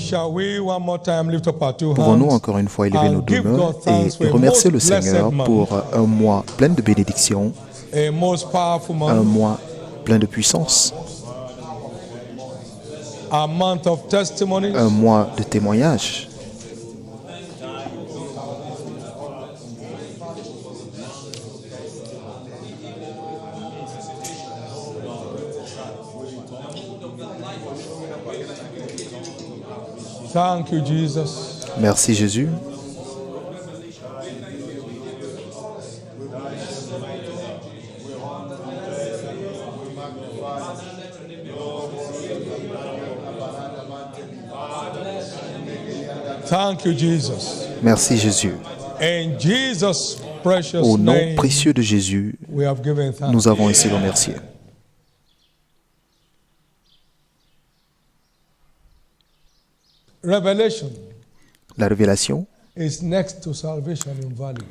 Shall we one more time lift up our two Pouvons-nous hands encore une fois élever nos and deux give mains God thanks for et a remercier most le blessed Seigneur month, pour un mois plein de bénédictions, a most powerful un month, mois plein de puissance, a month of testimonies, un mois de témoignages. Thank you, Jesus. Merci Jésus. Thank you, Jesus. Merci Jésus. In Jesus' precious Au nom name, précieux de Jésus, we have given thanks. nous avons ici remercié. Revelation La révélation is next to salvation in value.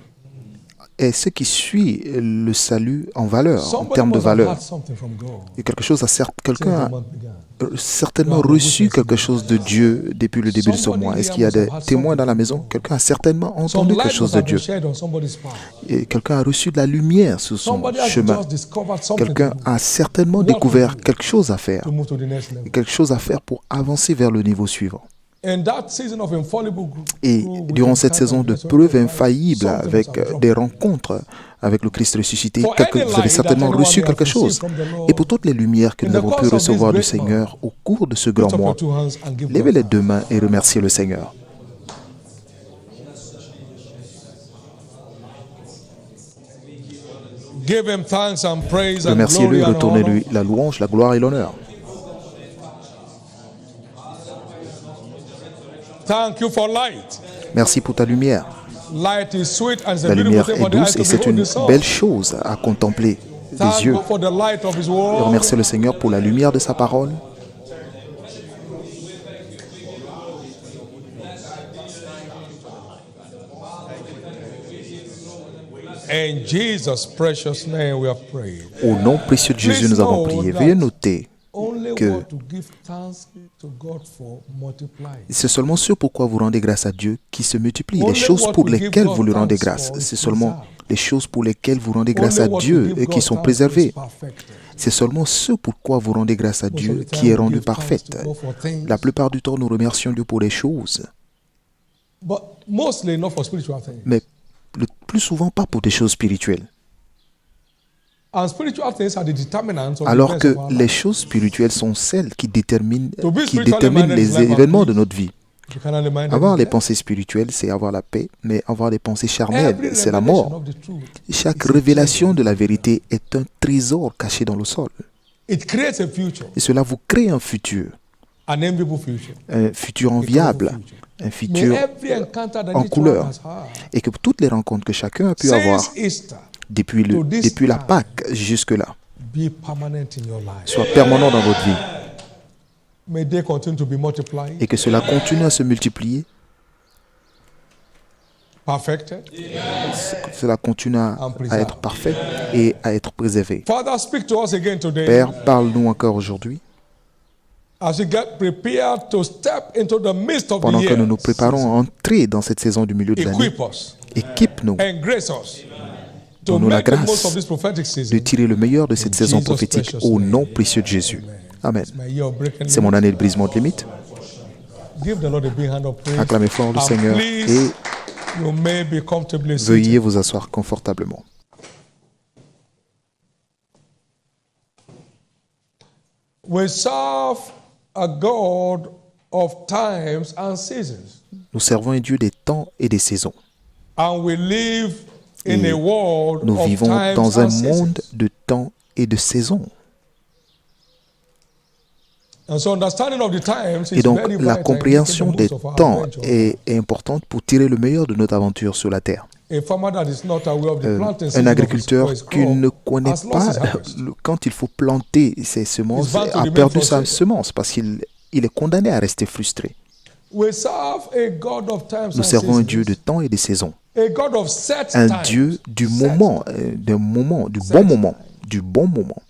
est ce qui suit le salut en valeur, en Somebody termes de must have valeur. had something from God Et quelque chose a since quelqu'un the month began. a certainement reçu quelque chose de Dieu depuis le début de ce mois. Est-ce qu'il y a des témoins dans la maison? Quelqu'un a certainement Some entendu quelque light chose must de have been Dieu. shed on somebody's path. Et quelqu'un a reçu de la lumière sur son Somebody has chemin. just discovered something Quelqu'un to do, a certainement What to découvert do? quelque chose à faire. to move to the next level. Quelque chose à faire pour avancer vers le niveau suivant. In that season of infallible Et with durant cette encounter saison de with the preuve Resurrected infaillible Christ, something avec must have dropped. des rencontres avec le Christ ressuscité, For vous any avez light certainement that reçu anyone quelque may have chose. received from the Lord, Et pour toutes les lumières que in nous the avons pu course of this recevoir du great Seigneur au cours de ce lift grand up your mois, two hands and give levez God les thanks. deux mains et remerciez le Seigneur. Give him thanks and praise and Remerciez-le glory et and honor. retournez-lui la louange, la gloire et l'honneur. Thank you for light. Merci pour ta lumière. Light is sweet and it's a La beautiful lumière thing est for the eyes douce to et c'est behold une the sun. belle chose à contempler des Thank yeux. God for the light of his Et word. remerciez le Seigneur pour la lumière de sa parole. In Jesus' precious name we have prayed. Au nom précieux de Jésus, nous avons prié. Veuillez noter, Only que what to give thanks to God for multiply. c'est seulement ce pourquoi vous rendez grâce à Dieu qui se multiplie. Les choses pour lesquelles vous lui rendez grâce, c'est seulement les choses pour lesquelles vous rendez grâce à Only what to Dieu give et qui God sont thanks préservées. is perfected. C'est seulement ce pourquoi vous rendez grâce à Most of Dieu the qui time est we rendu give thanks parfaite. to God for things, La plupart du temps, nous remercions Dieu pour les choses, but mostly not for spiritual things. mais le plus souvent pas pour des choses spirituelles. And spiritual things are the determinants of the Alors events que of our les life. choses spirituelles sont celles qui déterminent To be spiritually minded is les life and événements de peace. notre vie. If you cannot remind Avoir them, les then pensées spirituelles, c'est avoir la paix, mais avoir des pensées charnelles, every c'est la revelation mort. of the truth, Chaque is a révélation treasure. de la vérité est un trésor caché dans le sol. It creates a future, Et cela vous crée un futur enviable, un May futur every encounter that en each couleur. one has had, Et que toutes les rencontres que chacun a pu avoir since Easter, depuis la Pâque jusque-là be permanent in your life. soient permanents dans votre vie. May they continue to be multiplied, Et que cela continue à se multiplier, perfected. que cela continue à être parfait et à être préservé. Father, speak to us again today Père, parle-nous encore aujourd'hui, as we get prepared to step into the midst of the pendant que year. nous nous préparons à entrer dans cette saison du milieu de l'année. Equip us Équipe-nous, and grace us to donne-nous la make the most grâce of this prophetic de season. tirer le meilleur de cette In saison Jesus' prophétique precious au name. nom précieux de Jésus. Amen. My year of breaking C'est mon limits. année de brisement de limites. Give the Lord a big hand of praise. Acclamez fort le And Seigneur please, et you may be comfortably veuillez seated. vous asseoir confortablement. We serve a God of times and seasons. Nous servons un Dieu des temps et des saisons. And we live in Et a world nous of vivons times dans un and monde seasons. de temps et de saisons. And so understanding of the times Et is donc, very la vital in compréhension making the des most of our temps adventure. est importante pour tirer le meilleur de notre aventure sur la terre. A farmer that is not aware of the planting Un season of agriculteur his qui ne crop connaît has lost pas his harvest. quand il faut planter ses semences He's bound to a remain perdu sa frustrated. semence parce qu'il est condamné à rester frustré. We serve a God of times Nous and servons un seasons. Dieu de temps et des saisons. A God of set Un times. Dieu du Set moment, times. du bon Set moment, du bon moment.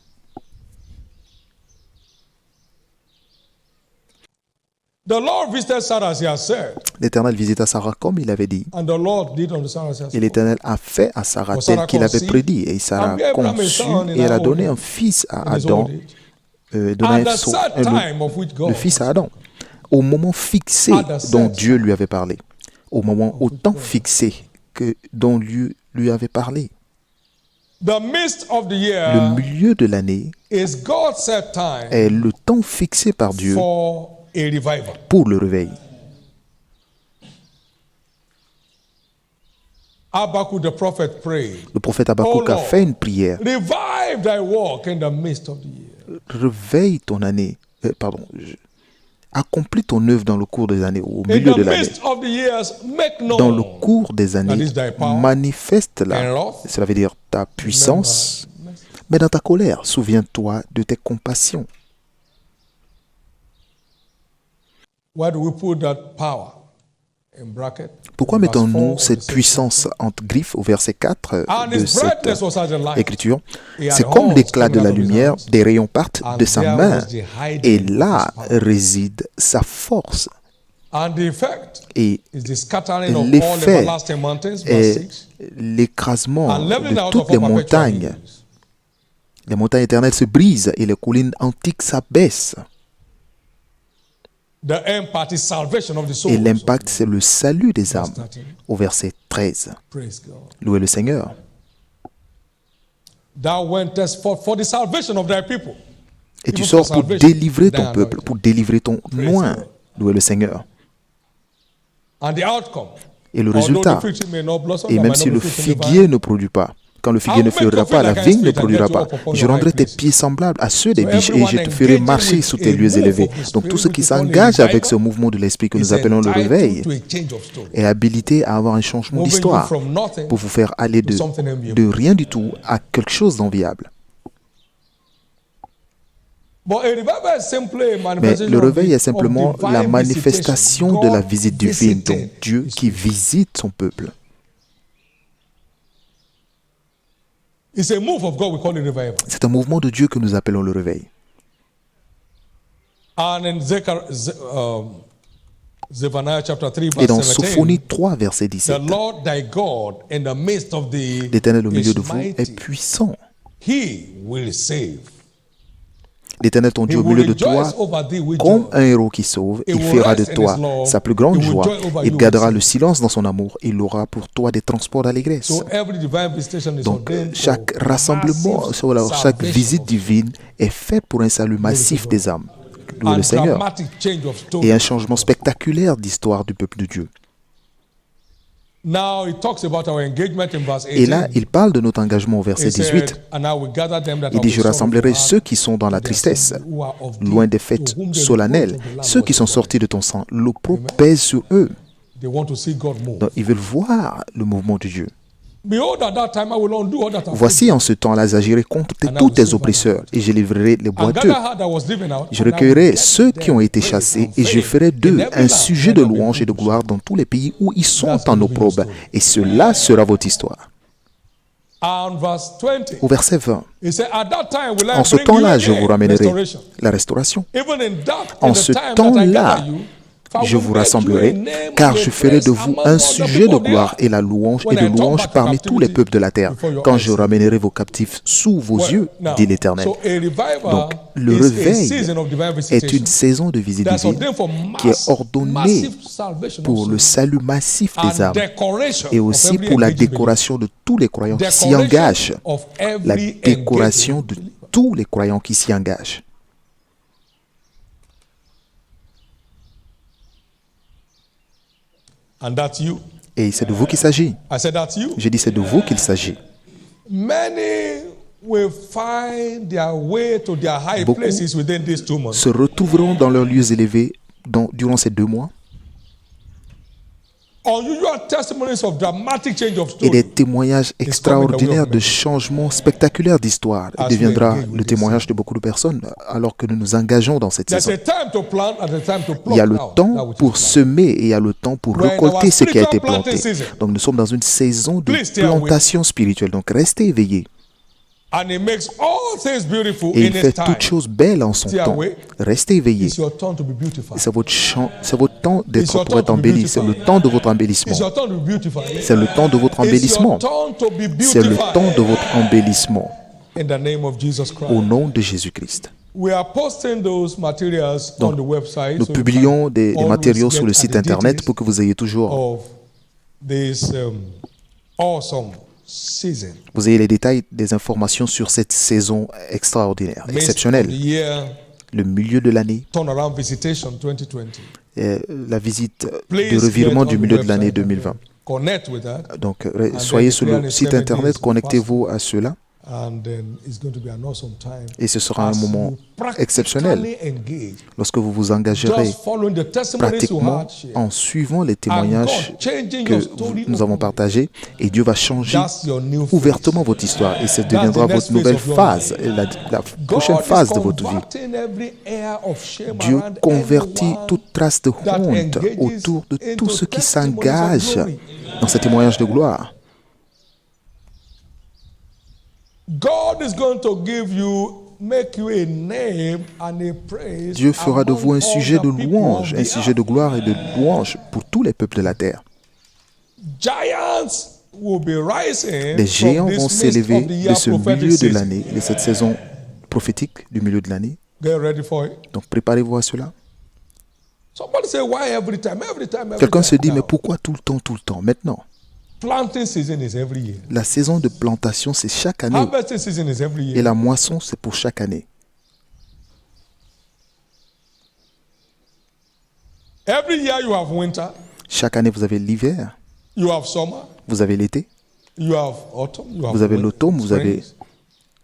The Lord visited Sarah as he has said, L'Éternel visita Sarah comme il avait dit. and the Lord did unto Sarah as he has Et spoken. l'Éternel a fait à Sarah For tel Sarah qu'il avait conceived, prédit. Et Sarah and Abraham a conçut son in et elle a her donné old un age, fils à in his Adam. old age. Donné At the set time of which le God fils à Adam. Au moment fixé At the dont set Dieu time lui avait parlé. Au moment, au which temps God fixé dont Dieu lui avait parlé. The midst of the Le year milieu de l'année is God's set time est le temps fixé par Dieu for a revival. pour le réveil. Habakkuk the prophet prayed, Le prophète Habakkuk Oh a Lord, fait une prière. revive thy work in the midst of the year. Réveille ton année. Accomplis ton œuvre dans le cours des années, au In milieu the de l'année. midst of the years, make Dans le known cours des that années, is thy power manifeste-la. and wrath. Cela veut dire ta puissance. Mais dans ta colère, souviens-toi de tes compassions. Why do we put that power in bracket? Pourquoi In verse 4 mettons-nous of the cette sixth puissance chapter? entre griffes au verset 4 And de his cette brightness was as the light. écriture? He had C'est comme horns l'éclat de coming la out of his lumière, hands. des rayons partent And de sa there main, was the hiding et of là his power. réside sa force. And the effect Et is the scattering of all l'effet everlasting mountains, verse est 6, l'écrasement and leveling de out toutes of les all perpetual montagnes. hills. Les montagnes éternelles se brisent et les collines antiques s'abaissent. The impact is salvation of the soul. Et l'impact, c'est le salut des âmes. Verse 13. Au verset 13. Praise God. Louez le Seigneur. Thou wentest forth for the salvation of thy people. Et tu Even sors for pour salvation, délivrer ton thy peuple, anointed. pour délivrer ton Praise loin. God. Louez le Seigneur. And the outcome, Et le although résultat, the fig tree may not blossom, et there même might si not le be fruit in the figuier vine, ne produit pas, quand le figuier I'll ne make your fleurira pas, feet la like vigne ne hinds feet and produira get you pas. up upon Je your rendrai high tes places. pieds semblables à ceux des So biches et everyone je te ferai engaging marcher with sur a tes lieux move élevés. of the Donc Spirit, tout ce qui which we call s'engage a avec ce revival, mouvement de l'esprit que nous is appelons le entitled réveil to a change of story. est habilité à avoir un changement Moving you d'histoire from nothing pour vous faire aller to something enviable. de rien du tout à quelque chose d'enviable. But a revival is simply a Mais manifestation le réveil est of simplement divine la visitation. manifestation de la God visite divine, visiting donc Dieu his qui people. visite son peuple. It's a move of God, we call it revival. C'est un mouvement de Dieu que nous appelons le réveil. And in Zephaniah chapter 3, Et dans verse 17, Sophonie 3, verset the 17, Lord thy God in the midst of the l'Éternel au milieu is de vous est mighty. puissant. He will save. L'Éternel ton He Dieu au will milieu de toi, rejoice over thee with comme joy. un héros qui sauve, He il will fera de rest in toi his love. sa plus He grande will joie. joy over Il you gardera with le singing. silence dans son amour. Il aura pour toi des transports d'allégresse. So every divine visitation is Donc, ordained chaque for rassemblement, massive chaque salvation visite of divine est faite pour un salut massif God. des âmes. Louez and le Seigneur. dramatic change of story. Et un changement spectaculaire d'histoire du peuple de Dieu. Now he talks about our engagement in verse 18. Et là, il parle de notre engagement au verset He said, 18. and I will gather them that Il are dit, with je sorrow rassemblerai for ceux heart, qui sont dans la to the tristesse, assembly who are of thee, loin des to fêtes whom the solennelles, reproach of the Lamb ceux qui was sont upon. sortis de ton sang. L'opprobre pèse sur eux. They want to see God move. Donc, ils veulent voir le mouvement de Dieu. Behold, at that time I will undo all that afflict Voici, en ce temps-là, j'agirai contre tous tes oppresseurs et je livrerai les and boiteux. gather her that was driven out, Je and I will recueillerai get ceux qui ont them été praise chassés and et je fame ferai in d'eux every un land sujet where de they have louange et de been gloire dans tous les pays où ils sont That's en the opprobre. story. Et cela sera votre histoire. And verse 20. Au verset 20. He said, at that time will I En ce bring you temps-là, je vous again ramènerai restoration. la restauration. Even in that, En in the ce time that I temps-là, gather you, for I je will vous make you a rassemblerai, name car and a je ferai de praise vous among un all the sujet people de of the gloire earth. et la louange When et de I turn louange back the parmi tous les captivity peuples de la terre, before your quand eyes. je ramènerai vos captifs sous vos yeux, Now, dit l'Éternel. so a revival Donc, le is a réveil season of divine est visitation une saison de visite that's divine ordained for qui est ordonnée massive salvation pour of le souls salut massif des and âmes decoration et of aussi every pour la engaging décoration de tous les croyants qui s'y believer. engagent. Decoration of La every décoration engaging de believer. tous les croyants qui s'y engagent. And that's you. Et c'est de vous qu'il s'agit. I said that's you. J'ai dit c'est de vous qu'il s'agit. Many will find their way to their high Beaucoup places within these 2 months. Se retrouveront dans leurs lieux élevés durant ces 2 mois Unusual testimonies of dramatic change of et des story. témoignages extraordinaires de changements spectaculaires d'histoire deviendra le témoignage de beaucoup de personnes alors que nous nous engageons dans cette There's saison. a time to plant and a time to Il y a pluck le out that temps which pour is planted. semer et il y a le temps pour We're in récolter our ce qui a été spiritual planting planté. season. Donc nous sommes dans une saison de Please stay awake. plantation spirituelle. Donc restez éveillés. And he makes all things beautiful Et in il fait his time. toutes choses belles en son Stay temps. away. Restez éveillés. It's your turn to be beautified. C'est votre temps It's d'être your pour être turn to be embelli. C'est le beautified. temps de votre embellissement. It's your turn to be beautified. C'est le temps de votre It's embellissement. your turn to be C'est le temps de beautified. votre embellissement. In the name of Jesus Christ. Au nom de Jésus-Christ. We are posting those materials on the website. Nous so you publions can des always matériaux get sur le at site the internet details pour que vous ayez toujours of this awesome season. vous ayez les détails des informations sur cette saison extraordinaire, Midst of exceptionnelle. the year, Le milieu de l'année, turnaround visitation 2020. la visite de Please revirement get du on milieu the de l'année website 2020. Connect with that, Donc, soyez sur le site internet, connectez-vous à cela and then it's going to be an awesome time. et ce sera un As moment you exceptionnel practically engage, lorsque vous vous engagerez just following the testimonies you pratiquement had shared. en suivant les témoignages And God changing que your story nous avons partagés et Dieu va changer That's your new phase. ouvertement votre histoire et ça deviendra the next votre nouvelle phase of your phase, life. et la prochaine God phase is de votre vie. converting every air of shame Dieu around convertit everyone toute trace de that honte engages autour de into tous ceux qui testimonies of s'engagent glory. dans ces témoignages de gloire. God is going to make you a name and a praise. Dieu fera de vous un among sujet all de the people louange, of un the sujet de earth. gloire et de louange pour tous les peuples de la terre. Giants will be rising Des from géants this vont midst s'élever of the de year ce prophetic milieu de season. l'année, de cette saison prophétique du milieu de l'année. Get ready for it. Donc préparez-vous à cela. Somebody say, why every time? Quelqu'un se dit, Now, mais pourquoi tout le temps, maintenant? planting season is every year. La saison de plantation, c'est chaque année. Harvesting season is every Et year. la moisson, c'est pour chaque année. Every year you have winter, Chaque année, vous avez l'hiver, you have summer, vous avez l'été, you have autumn, you have vous avez winter, l'automne, vous avez spring.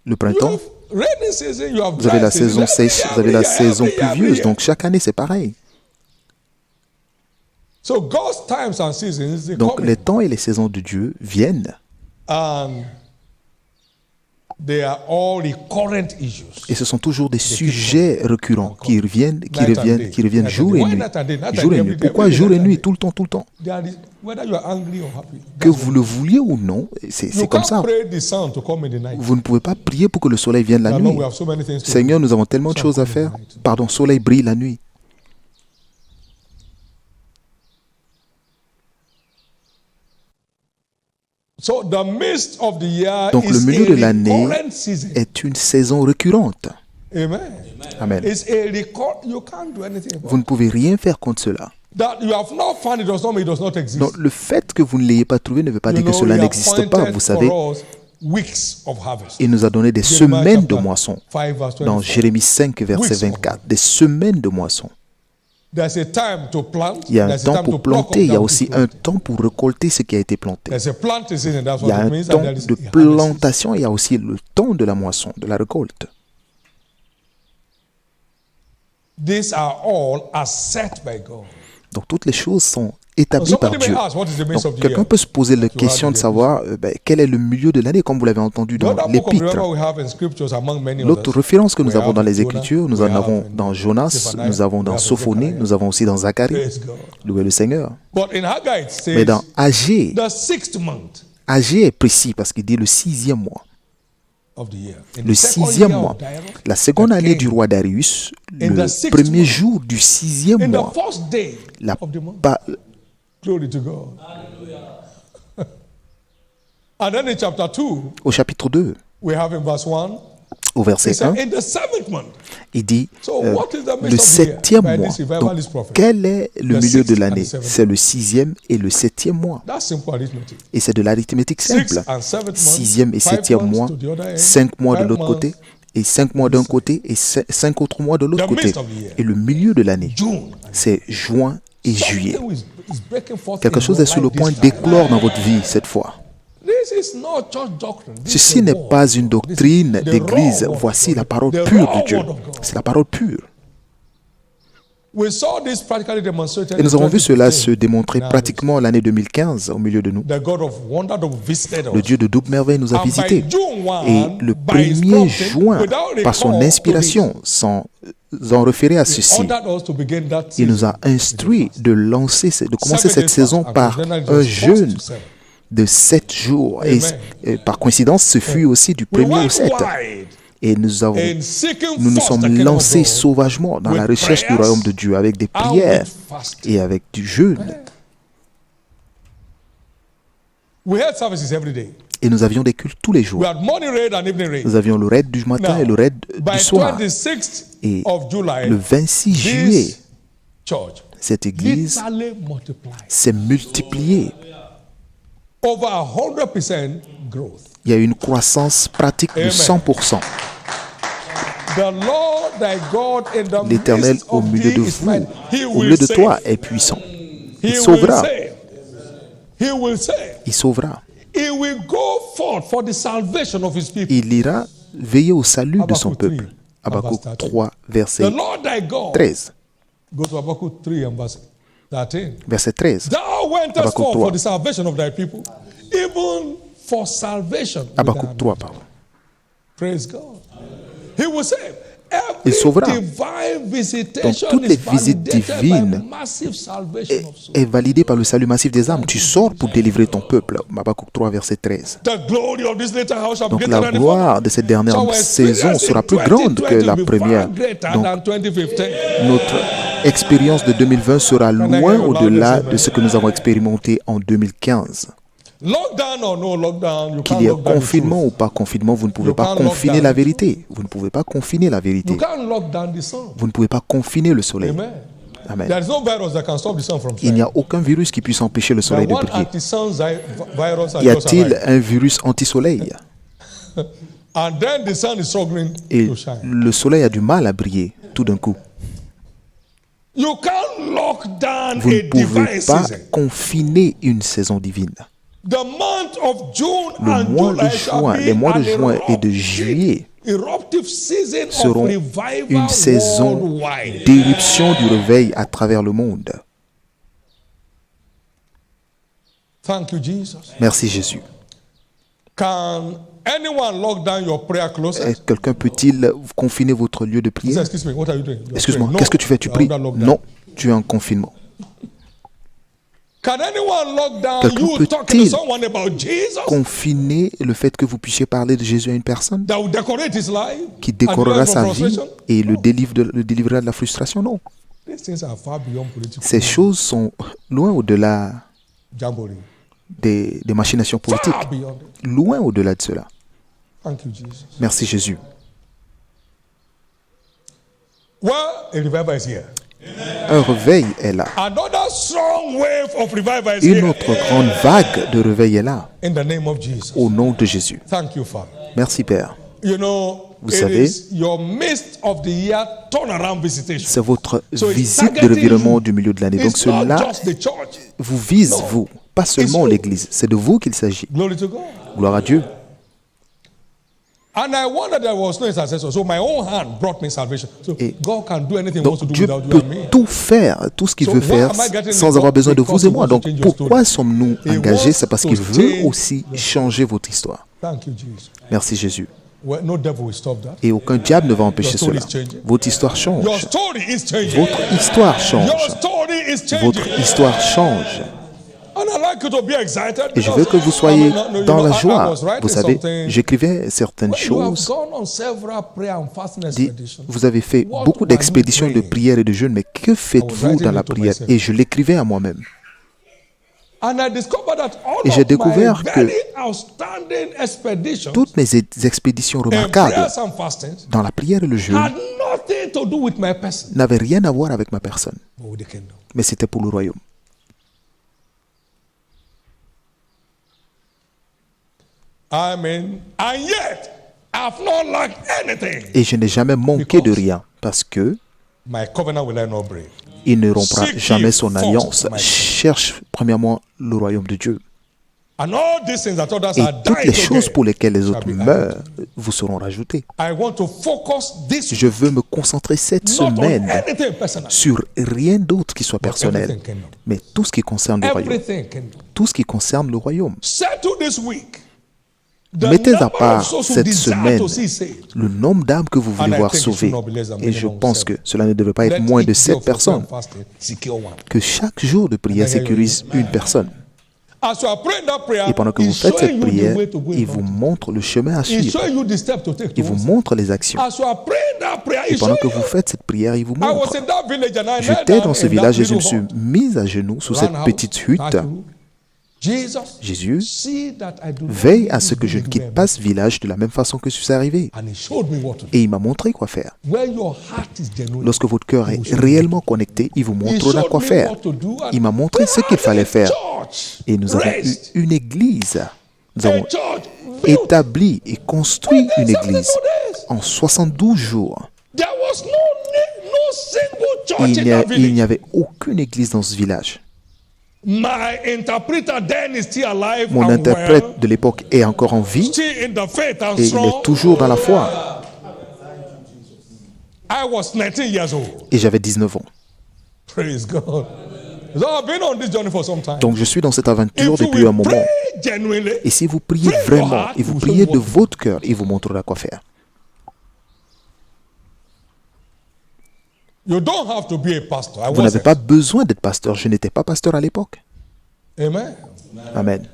le You printemps, have rainy season, you have vous avez dry la season. saison Every sèche, year, vous avez la every year, saison every year, every pluvieuse. year. Donc chaque année, c'est pareil. So God's times and seasons, they Donc come les temps et les saisons de Dieu viennent and they are all recurrent issues. et ce sont toujours des sujets récurrents qui reviennent jour et nuit. Jour et nuit. Pourquoi jour et nuit, tout le temps? There is, whether you are angry or happy. Que vous le vouliez ou non, c'est You comme can't ça. pray the sun to come in the night. Vous ne pouvez pas prier pour que le soleil vienne la Lord, nuit. we have so many things to Seigneur, do. nous avons tellement de choses à faire. Pardon, soleil brille la nuit. So the midst of the year Donc le is milieu a de l'année recurrent season. est une saison récurrente. Amen. Amen. It's a record. You can't do anything about Vous ne pouvez rien faire contre cela. it. That you have not found it does not mean it does not exist. Donc le fait que vous ne l'ayez pas trouvé ne veut pas You dire que know, cela he n'existe pas. appointed Vous savez, for us weeks of harvest. il nous a donné des Jeremiah semaines de chapter moisson. 5 verse Dans 24. Jérémie 5, verset Weeks of 24. Des semaines de moisson. There's a time to plant. Il y a un There's a temps time to pour pluck up planter, il y a that aussi which is un planted. temps pour récolter ce qui a été planté. There's a planting season. That's Il y a what it un means. temps And there is de a harvest season. plantation, il y a aussi le temps de la moisson, de la récolte. These are all as set by God. Donc toutes les choses sont établies par Somebody Dieu. may ask, what is the midst Donc of the quelqu'un year? peut se poser la You question have de the savoir quel est le milieu de l'année, comme vous l'avez entendu The dans other book of l'Épître. remember we have in scriptures among many L'autre others. référence que nous We avons have dans in les Jonah, Écritures, nous we en have avons in dans Jonas, Zephaniah, nous avons we dans have in Sophonie, Zechariah. nous avons aussi dans Zacharie. Praise God. Louez le Seigneur. But in Haggai it Mais says dans Agé, the 6th month Agé est précis parce qu'il dit le 6e mois. of the year. In Le the second 6e year mois, of Darius, la seconde the année king, du roi Darius, in le the sixth premier month, jour du 6e in the mois, first day la of the month. pa- Glory to God. And then in chapter 2, au chapitre 2, we have in verse 1, au he verset 1, said, in the 7th month. il dit So what is the le midst of the year? 7e By mois. this Donc, revivalist prophet. quel est le The milieu de 6th and l'année? the 7th. C'est le 6e et le 7e mois. That's simple arithmetic. Et c'est de l'arithmétique 6 simple. and 7th month, 6e et 5 7e months mois, to the other end, 5 mois de 5 l'autre months, côté, et 5 mois d'un côté, et 5 autres mois de l'autre The côté. midst of the year. Et le milieu de l'année, June. c'est juin et juillet. Something is breaking forth Quelque in chose your est sur le life point this time. d'éclore dans votre vie cette fois. This is not church doctrine. This is Ceci the n'est word. pas une doctrine This is the d'église. raw word of Voici God. la parole The pure raw de Dieu. word of God. C'est la parole pure. We saw this practically demonstrated Et nous in avons vu cela 2015. se démontrer Now, pratiquement l'année 2015 au milieu de nous. The God of wonder that visited us. Le Dieu de double merveille nous a And by visités. June 1, Et le by his 1er prompting, juin, without par son recall to inspiration, sans en référer à this, he ceci, ordered us to begin that il nous season. a instruit de commencer 7 cette days saison fast, par and then un just jeûne fast to 7. de 7 jours. Amen. Et par coïncidence, ce fut aussi du We 1er au went 7. wide Et nous in seeking nous first sommes the kingdom of lancés God sauvagement dans la with recherche du prayers royaume de Dieu avec des and prières with fasting. et avec du jeûne. We had services every day. Et nous avions des cultes tous les We jours. had morning raid and evening raid. Nous avions le raid du matin et le raid By du soir. 26th Et of July, le 26 juillet, this church cette église literally multiplied. s'est multipliée. Over 100% growth. Il y a eu une croissance pratique de Amen. 100%. The Lord thy God in the L'Éternel midst au of milieu thee de is vous, mighty. He au will milieu de save. toi, est puissant. He Il sauvera. will save. He will save. Il sauvera. He will go forth for the salvation of his people. Il ira veiller au salut de son Habakkuk peuple. 3, Habakkuk verse 3, The verset Lord thy God. 13. Go to Habakkuk 3 and verse 13. Verset 13. Thou wentest Habakkuk forth 3. for the salvation of thy people, even for salvation. with Habakkuk thy 3, anointing. pardon. Praise God. He will save. Il Every sauvera. divine visitation Donc, toutes les is visites validated divines by massive salvation of souls. Est validé par le salut massif des âmes. Tu sors pour délivrer ton peuple. Habakkuk 3, verset 13. The glory of this later house shall be Donc greater la than the gloire former. de cette dernière Shall saison experience sera in plus grande que 2020 la be première. far greater Donc than 2015. notre expérience de 2020 sera loin hear au-delà loudest de ce que nous avons expérimenté en 2015. Lockdown or no lockdown, you Qu'il can't y ait lock down the confinement truth. ou pas confinement, vous ne pouvez You pas can't lock confiner down la the vérité. Vous ne pouvez pas confiner la vérité. You can't lock down the sun. Vous ne pouvez pas confiner le soleil. Amen. Amen. There is no virus that can stop the sun from Il n'y shining. a aucun virus qui puisse empêcher le soleil The de one briller. anti-sun virus has Y just a-t-il arrived. un virus anti-soleil? And then the sun is struggling Et to shine. le soleil a du mal à briller tout d'un coup. You can't lock down Vous a ne pouvez divine pas season. confiner une saison divine. The month of June Le and mois de July shall juin, be les mois de an juin et de eruptive- juillet eruptive season of seront revival une saison worldwide. d'éruption du réveil à travers le monde. Thank you, Jesus. Merci Jésus. Can anyone lock down your prayer closet? Quelqu'un peut-il confiner votre lieu de He says, prière? excuse me, what are you doing? You're Excuse-moi, praying. No, qu'est-ce que tu fais? Tu you're pries? under lockdown. Non, tu es en confinement. Can anyone lock down Quelqu'un you talking to peut-il someone about Jesus Confiner le fait que vous puissiez parler de Jésus à une personne that will decorate his life qui and deliver décorera him sa from vie frustration? et le délivrera de la frustration? Non. These things are far beyond political Ces choses sont loin au-delà jamboree. des machinations politiques. Far beyond it. Loin au-delà de cela. Thank you, Jesus. Merci Jésus. Well, a revival is here. Un réveil est là. Another strong wave of revival is Une here. autre grande vague de réveil est là. In the name of Jesus. Au nom de Jésus. Thank you, Father. Merci Père. You know, Vous it savez, is your midst of the year turnaround visitation. C'est votre So it's visite de targeting revirement you. du milieu de l'année. Donc It's not cela just the church. vous vise, No. vous. Pas seulement you. l'Église. C'est de vous qu'il s'agit. Glory to God. Gloire à Dieu. And I wonder there was no intercessor. So my own hand brought me salvation. So Et God can do anything he wants to Donc do Dieu without you peut and me. tout faire, tout ce qu'il So veut why faire am I getting sans involved? avoir besoin de Because vous et he moi. wants to Donc change your pourquoi story. sommes-nous He engagés? wants C'est parce to qu'il veut change aussi the- changer votre histoire. Thank you, Jesus. Merci Jésus. Well, no devil will stop that. Et aucun diable ne va empêcher Your story cela. is changing. Votre histoire change. Your story is changing. Votre histoire change. Your story is changing. Votre histoire change. And I like you to be excited. Et je veux que vous because, soyez I mean, dans you la know, I joie. was writing Vous savez, something. j'écrivais certaines You have choses. gone on several prayer and fasting Dit, expeditions. vous avez fait What beaucoup were you d'expéditions de praying? prières et de jeûnes, mais que faites-vous writing dans la it to prière? myself. Et je l'écrivais à moi-même. And I discovered that all Et j'ai of découvert my que very outstanding expeditions Toutes mes expéditions and remarquables prayers and fastings dans la prière et le jeûne had nothing to do with my person, n'avaient rien à voir avec ma personne, but with the kingdom. mais c'était pour le royaume. I mean, and yet I've not lacked anything. Et je n'ai jamais manqué de rien, parce que My covenant will I not break. il ne rompra Seek ye jamais son first alliance. my- Cherche premièrement le royaume de Dieu. And all these things that others Et are toutes les dying to choses get pour lesquelles les shall autres be added. meurent vous seront rajoutées. I want to focus this Je veux me concentrer cette not on semaine anything personal, sur rien d'autre qui soit but personnel, everything kingdom. mais tout ce qui concerne le royaume. Everything kingdom. Tout ce qui concerne le royaume. Settle this week. The Mettez à number of part souls who cette desire semaine to see saved. le nombre d'âmes que vous voulez And I voir think it sauvées. should not be less than Et je minimum pense seven. que cela ne devrait pas être Let moins each de day 7 of prayer personnes. and fasting secure one. Que chaque jour de prière And I hear you. sécurise une personne. As you are praying that prayer, Et pendant que vous he's faites cette showing you the prière, way to go il vous about it. montre le chemin à He's suivre. showing you the steps to take. Il vous montre les actions. As you are praying that prayer, Et he's pendant showing que vous you. faites cette prière, il vous I was montre. in that village and I knelt J'étais down dans ce in that village et je me little suis hut. mis à genoux sous cette Round petite house, hutte. that room. Jesus, Jésus, see that I do not veille leave à ce this que je ne village quitte pas ce village de la même façon que je suis arrivé. And he showed me what to do. Et il m'a montré quoi faire. When your heart is genuine, Lorsque votre cœur est réellement connecté, il vous he montrera showed quoi me faire. what to do. And Il m'a montré ce qu'il fallait faire. church Et nous avons eu raised. une église. Nous A avons church built. établi et construit une église 72 days. en 72 jours. There was no single church Il in n'y that village. avait aucune église dans ce village. My interpreter then is still alive Mon and interprète well, de l'époque est encore en vie still in the faith and et il strong. est toujours dans la foi. I was 19 years old. Et j'avais 19 ans. Praise God. So I've been on this journey for some time. Donc je suis dans cette aventure If you depuis un will moment. pray genuinely, Et si vous priez pray your vraiment heart, et vous he will priez show de you what to votre cœur, il vous montrera quoi faire. You don't have to be a pastor. I Vous n'avez wasn't. pas besoin d'être pasteur. Je n'étais pas pasteur à l'époque. Amen. Amen.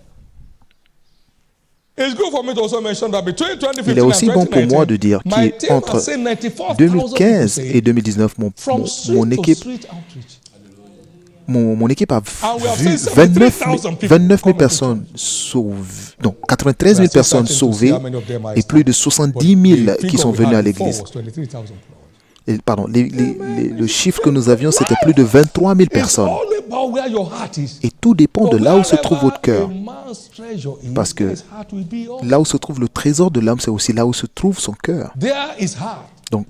It's good for me to also mention that between 2015 Il est aussi and bon pour moi 2019, de dire my team qu'entre has seen 94,000 2015 people et saved 2019, from mon street to équipe, street outreach. mon équipe a And we have vu seen 29 000 come personnes sauvées, non, 93 000 personnes sauvées et plus de 70 000 qui sont venus à l'église. Pardon, le chiffre que nous avions, c'était plus de 23 000 personnes. Et tout dépend de là où se trouve votre cœur. Parce que là où se trouve le trésor de l'homme, c'est aussi là où se trouve son cœur. Donc,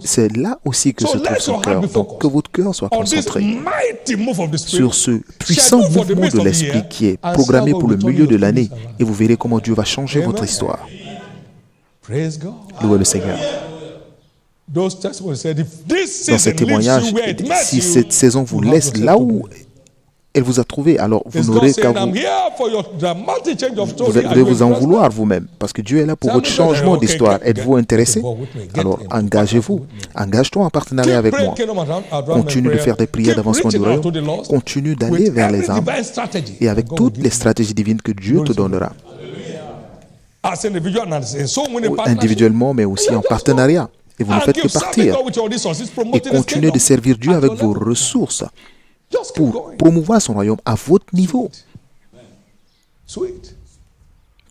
c'est là aussi que se trouve son cœur. Donc, que votre cœur soit concentré sur ce puissant mouvement de l'esprit qui est programmé pour le milieu de l'année. Et vous verrez comment Dieu va changer votre histoire. Louez le Seigneur. Dans ces témoignages, si cette saison vous laisse là où elle vous a trouvé, alors vous n'aurez qu'à vous devez vous en vouloir vous-même, parce que Dieu est là pour votre changement d'histoire. Êtes-vous intéressé? Alors engagez-vous. Engage-toi en partenariat avec moi. Continue de faire des prières d'avancement du royaume. Continue d'aller vers les âmes et avec toutes les stratégies divines que Dieu te donnera. Individuellement, mais aussi en partenariat. Et vous ne faites que partir. Et continuez de servir Dieu avec vos ressources pour promouvoir son royaume à votre niveau.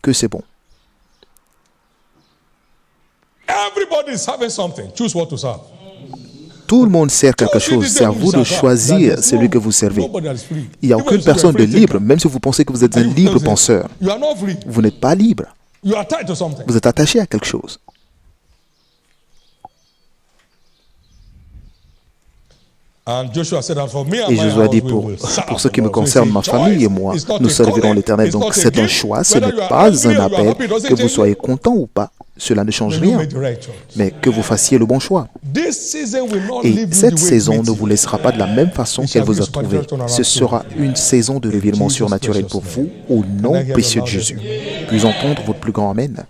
Que c'est bon. Tout le monde sert quelque chose. C'est à vous de choisir celui que vous servez. Il n'y a aucune personne de libre, même si vous pensez que vous êtes un libre penseur. Vous n'êtes pas libre. Vous êtes attaché à quelque chose. Et Josué a dit, pour ce qui me concerne, ma famille et moi, nous servirons l'Éternel. Donc c'est un choix, ce n'est pas un appel. Que vous soyez content ou pas, cela ne change rien. Mais que vous fassiez le bon choix. Et cette saison ne vous laissera pas de la même façon qu'elle vous a trouvé. Ce sera une saison de revirement surnaturel pour vous, au nom précieux de Jésus. Puis entendre votre plus grand Amen.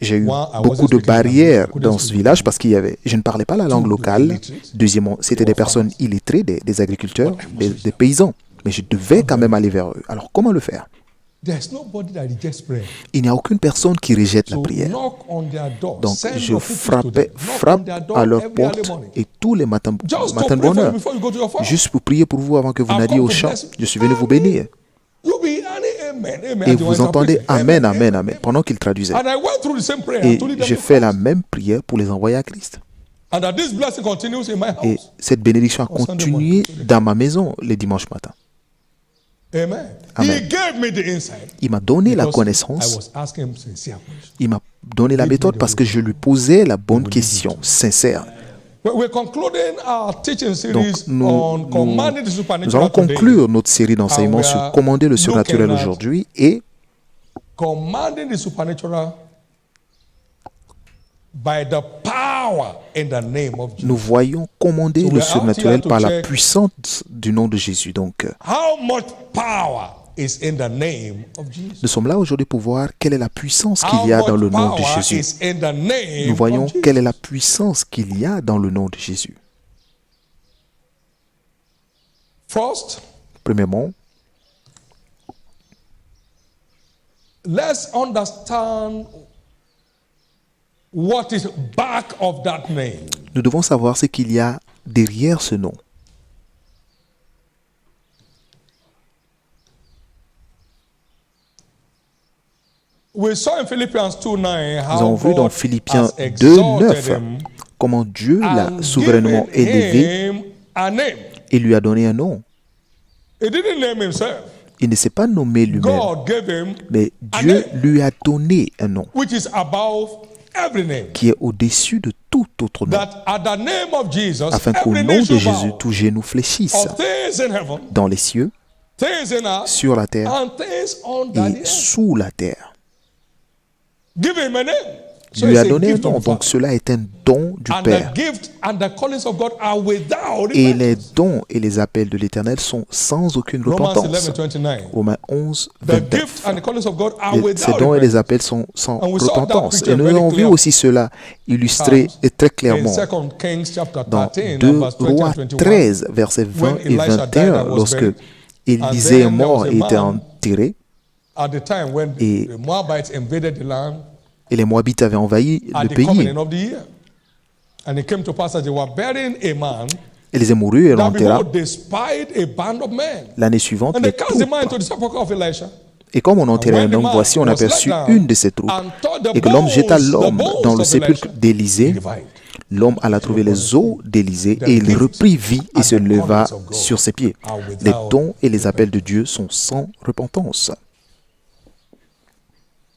J'ai eu beaucoup de barrières dans ce village parce je ne parlais pas la langue locale. Deuxièmement, c'était des personnes illettrées, des agriculteurs, des paysans. Mais je devais quand même aller vers eux. Alors, comment le faire? Il n'y a aucune personne qui rejette la prière. Donc, je frappe à leur porte et tous les matins de bonne heure, juste pour prier pour vous avant que vous n'alliez au champ. Je suis venu vous bénir. Et vous entendez Amen, Amen, Amen, pendant qu'ils traduisaient. Et j'ai fait la même prière pour les envoyer à Christ. Et cette bénédiction a continué dans ma maison les dimanches matins. Amen. Il m'a donné la connaissance. Il m'a donné la méthode parce que je lui posais la bonne question, sincère. Donc, nous allons conclure notre série d'enseignements sur commander le surnaturel aujourd'hui et nous voyons commander le surnaturel par la puissance du nom de Jésus. Donc, nous sommes là aujourd'hui pour voir quelle est la puissance qu'il y a dans le nom de Jésus. Nous voyons quelle est la puissance qu'il y a dans le nom de Jésus. Premièrement, let's understand what is back of that name. nous devons savoir ce qu'il y a derrière ce nom. We saw in Philippians 2:9 Nous avons how vu dans God Philippiens has exalted 2:9 him comment Dieu l'a and souverainement given élevé him a name. et lui a donné un nom. He didn't name himself. Il ne s'est pas nommé lui-même, God gave him mais a Dieu name lui a donné un nom which is above every name. qui est au-dessus de tout autre nom, That at the name of Jesus, afin qu'au every nom knee de should Jésus, bow, tout genou fléchisse of things in heaven, dans les cieux, things in earth, sur la terre and things under the et earth. sous la terre. Give him a name. So Lui it's a a donné un gift nom, of donc God. cela est un don du And Père. the gift and the callings of God are without Et les repentance. dons et les appels de l'Éternel sont sans aucune Romans repentance. 11:29. Romains 11, The 29. gift and the callings of God are Ces without dons et les repentance. appels sont sans And we saw that repentance. picture Et nous very avons vu clear. aussi cela illustré et très In clairement 2 Kings chapter dans 13, 2 verse 20 Rois and 21. 13, versets 20 et Elisha died 21, and was lorsque buried. Élisée est then there mort was a et était man- enterré, At the time when Et- the Moabites invaded the land et les Moabites avaient envahi at le the pays. coming of the year. And it came to pass as they were burying a man, Élisée mourut et that l'enterra. behold, they spied a band of men. L'année suivante, And les they cast the man troupes. into the sepulchre of Elisha. Et comme on enterrait un homme, voici, on aperçut une de ces troupes. Et que l'homme jeta l'homme dans le sépulcre d'Élisée. L'homme alla trouver les os d'Élisée et il reprit vie et se leva sur ses pieds. Les dons et les appels de Dieu sont sans repentance.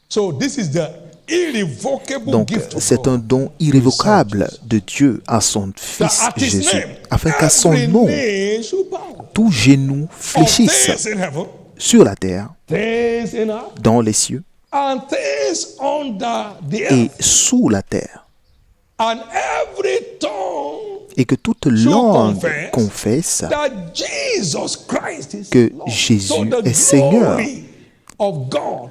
So this is the irrevocable Donc, gift of c'est God. un don irrévocable de Dieu à son That Fils at his Jésus, name, afin qu'à son every nom, knee should bow. tout genou Of fléchisse things in heaven, sur la terre, things in earth, dans les cieux and things under the et earth. sous la terre. And every tongue Et que toute langue confesse that Jesus Christ is que Lord. Jésus So the est Seigneur, glory of God.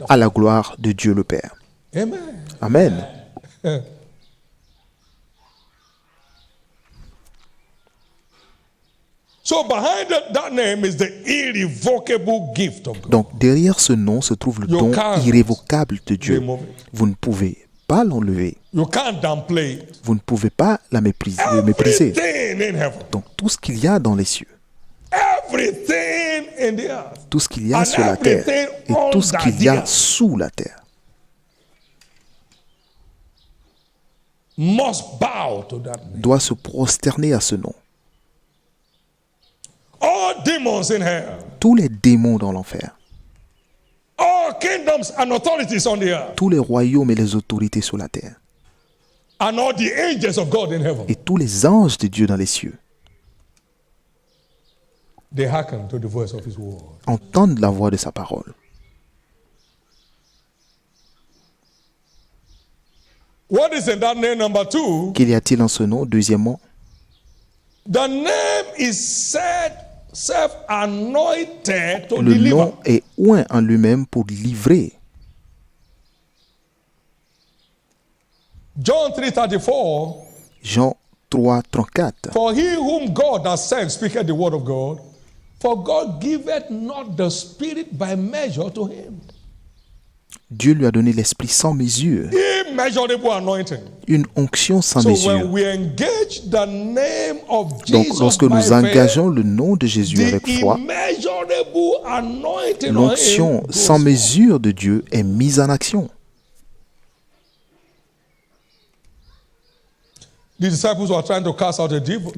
à la gloire de Dieu le Père. Amen. Amen. So behind that name is the irrevocable gift of God. Donc derrière ce nom se trouve le You don can't irrévocable de Dieu. remove it. Vous ne pouvez pas l'enlever. You can't downplay it. Vous ne pouvez pas la le mépriser. Everything in heaven, Donc tout ce qu'il y a dans les cieux, everything in the earth, tout ce qu'il y a and sur la terre everything et tout ce qu'il y under a the sous la terre must bow to that name. doit se prosterner à ce nom. All demons in hell, Tous les démons dans l'enfer, all kingdoms and authorities on the earth, tous les royaumes et les autorités sur la terre, and all the angels of God in heaven, et tous les anges de Dieu dans les cieux they hearken to the voice of his word. entendent la voix de sa parole. What is in that name number 2? Qu'y a-t-il en ce nom? Deuxièmement, The name is said self-anointed to le deliver. nom est oint en lui-même pour livrer. John 3:34. Jean 3, 34. For he whom God has sent speaketh the word of God. For God giveth not the Spirit by measure to him. Dieu lui a donné l'esprit sans mesure, Immeasurable anointing. une onction sans So mesure. when we engage the name of Donc Jesus lorsque by nous faith, engageons le nom de Jésus the avec foi, immeasurable anointing on l'onction him sans goes mesure de Dieu est mise en action. The disciples were trying to cast out the devil.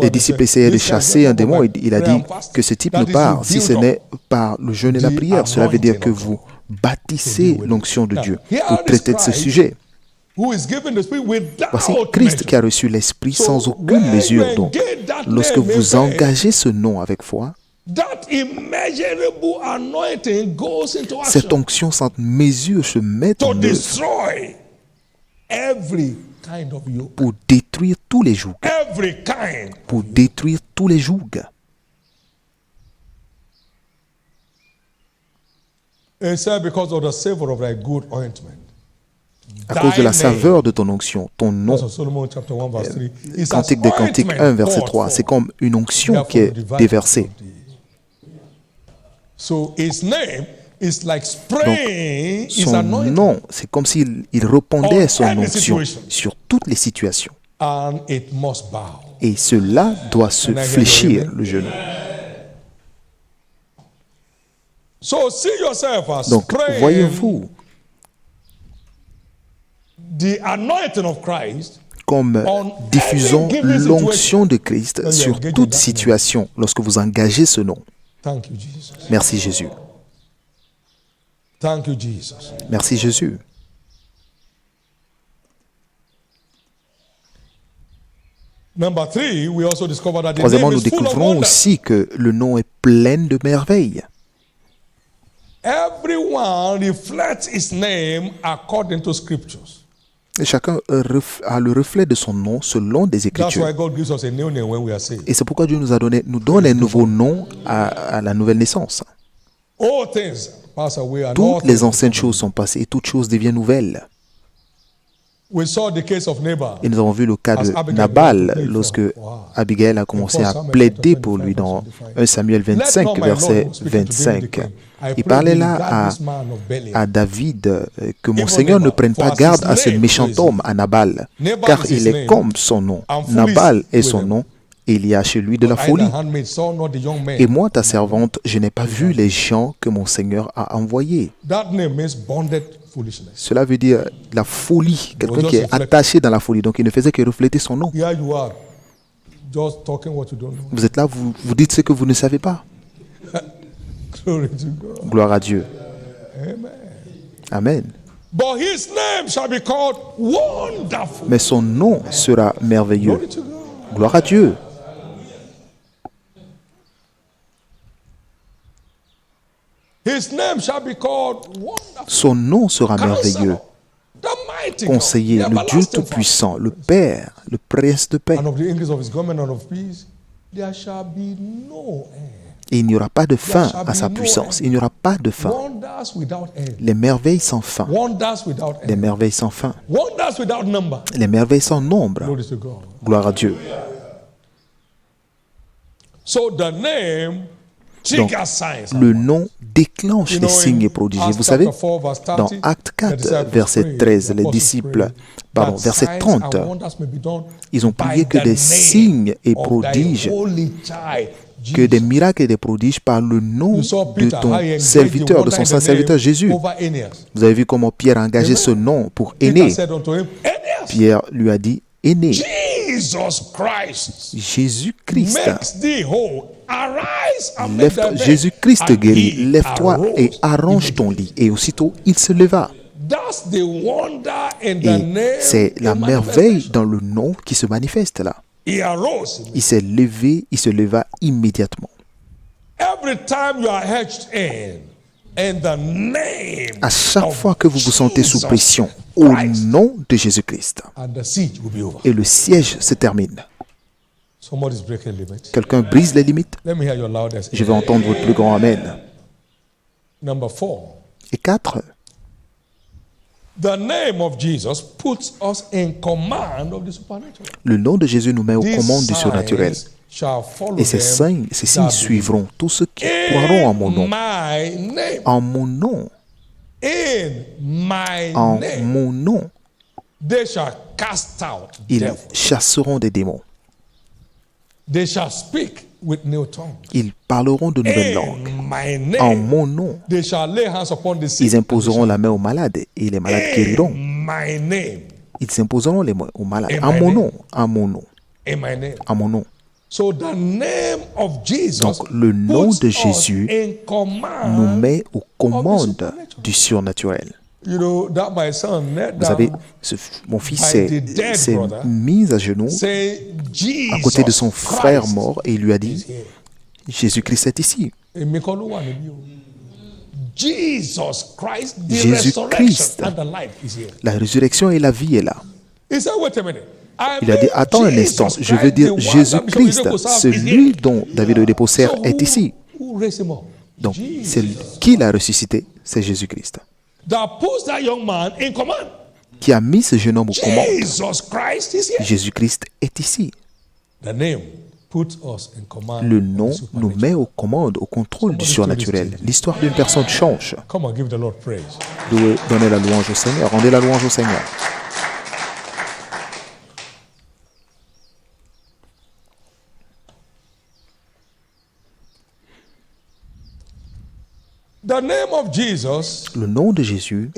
Les disciples essayaient de chasser un démon et il a dit que ce type ne part si ce n'est par le jeûne et la prière. Cela veut dire que vous bâtissez l'onction de Dieu pour traiter de ce sujet. Voici Christ qui a reçu l'Esprit sans aucune mesure. Donc, lorsque vous engagez ce nom avec foi, cette onction sans mesure se met en œuvre pour détruire tous les jougs. Pour détruire tous les jougs. À cause de la saveur de ton onction, ton nom. Cantique des Cantiques 1, verset 3. C'est comme une onction qui est déversée. So his name is like Donc, spraying his son anointing, nom, c'est comme s'il répandait On son any onction situation. sur toutes les situations. and it must bow. Et cela doit se Can I hear fléchir, your le genou. So see yourself as Donc, spraying voyez-vous the anointing of Christ comme on diffusant any given l'onction de Christ When you sur engage in toute that situation lorsque vous engagez ce nom. Thank you, Jesus. Merci Jésus. Thank you, Jesus. Merci Jésus. Number 3, we also discover that the Troisièmement, name nous is full of découvrons wonder. aussi que le nom est plein de merveilles. Everyone reflects his name according to scriptures. Et chacun a le reflet de son nom selon des That's why Écritures. God gives us a new name when we are saved. Et c'est pourquoi Dieu nous donne un nouveau nom à la nouvelle naissance. All things pass away and all Toutes les things anciennes become choses sont passées et toutes choses deviennent nouvelles. We saw the case of Nabal. Et nous avons vu le cas As de Abigail Nabal began to plead lorsque for- Wow. Abigail a commencé à plaider pour lui dans 1 Samuel 25, verset 25. Il parlait là à David que mon Seigneur ne prenne pas garde à ce méchant homme, à Nabal, car il est comme son nom. Nabal est son nom, et il y a chez lui de la folie. Et moi, ta servante, je n'ai pas vu les gens que mon Seigneur a envoyés. That name means bonded foolishness. Cela veut dire la folie, quelqu'un qui est attaché dans la folie. Donc il ne faisait que refléter son nom. Here you are, just talking what you don't know. Vous êtes là, vous dites ce que vous ne savez pas. Glory to God. Gloire à Dieu. Amen. Amen. But his name shall be called Wonderful. Mais son nom sera merveilleux. Glory to God. Gloire à Dieu. His name shall be called Wonderful. Son nom sera merveilleux. Counselor, the mighty God, Conseiller, the le Dieu everlasting Tout-Puissant, le Père, le Prince de paix. Father. And of the increase of his government and of peace, there shall be no end. Et il n'y aura pas de fin à sa puissance. Il n'y aura pas de fin. Wonders without end. Les merveilles sans fin. Wonders without Les end. merveilles sans fin. Wonders without number. Les merveilles sans nombre. Glory to God. Gloire à Dieu. So the name Donc, triggers signs. le nom déclenche You les know, signes in et prodiges. Acts Vous savez, chapter 4, verse 30, dans Acte the 4, disciples verset prayed, 13, the les apostles disciples, prayed, pardon, that verset signs 30, and wonders may be done ils ont by prié que the des name signes et of thy prodiges, holy child, que des Jesus. miracles et des prodiges par le nom You saw de Peter, ton how he engaged serviteur, the de wonder son in saint the serviteur name Jésus. over Aeneas. Vous avez vu comment Pierre a engagé ce nom pour Peter Aîné. said unto him, Aeneas, Pierre lui a dit, Aîné, Jesus Christ Jésus-Christ. makes thee whole. Arise and make thy Lève-toi, bed. Jésus-Christ te And guérit. he Lève-toi et arose arrange ton lit. Et aussitôt, il se leva. That's the wonder in the Et name. c'est la in merveille manifestation. dans le nom qui se manifeste là. He arose. Il s'est levé, il se leva immédiatement. Every time you are hedged in the name À chaque of fois que vous vous sentez sous Jesus pression, au Christ, nom de Jésus-Christ, and the siege will be over. et le siège se termine. Somebody's breaking limits. Quelqu'un brise les limites. Let me hear your loudest. Je vais entendre votre plus grand Amen. Number 4. Et 4, The name of Jesus puts us in command of the supernatural. le nom de Jésus nous met aux commandes du surnaturel. Signs shall follow Et ces them signes that suivront tous ceux qui believe. croiront en mon In nom. my name. En mon nom. In my En name. mon nom. They shall cast out Ils devils. chasseront des démons. They shall speak with new tongues. Ils parleront de nouvelles langues. In my En name. mon nom. They shall lay hands upon the sick. Ils imposeront la main aux malades et les malades guériront. In my name. Ils imposeront les mains aux malades. In En my mon name. nom. En mon nom. In my name. En mon nom. So the name of Jesus Donc, le nom puts de us Jésus in command. nous met aux commandes supernatural. du surnaturel. You know that my son knelt Vous savez, down, mon fils by the dead s'est brother, mis à genoux say Jesus à côté de son frère Christ mort et il lui a is dit, here. Jésus-Christ est ici. Èmi kọ́ ló wà níbí o. Jesus Christ, the Jésus-Christ. resurrection and the life is here. La résurrection et la vie est là. He said, wait a minute. Il a dit, attends un instant, je veux dire Jésus-Christ, celui dont David le dépossaire est ici. Who raised him up? Donc, Jesus. c'est qui l'a ressuscité? C'est Jésus-Christ. That puts that young man in command. Qui a mis ce jeune homme aux commandes? Jesus Christ is here. Jésus-Christ est ici. The name Le nom nous met aux commandes, au contrôle du surnaturel. L'histoire d'une personne change. Donnez la louange au Seigneur. Rendez la louange au Seigneur. Le nom de Jésus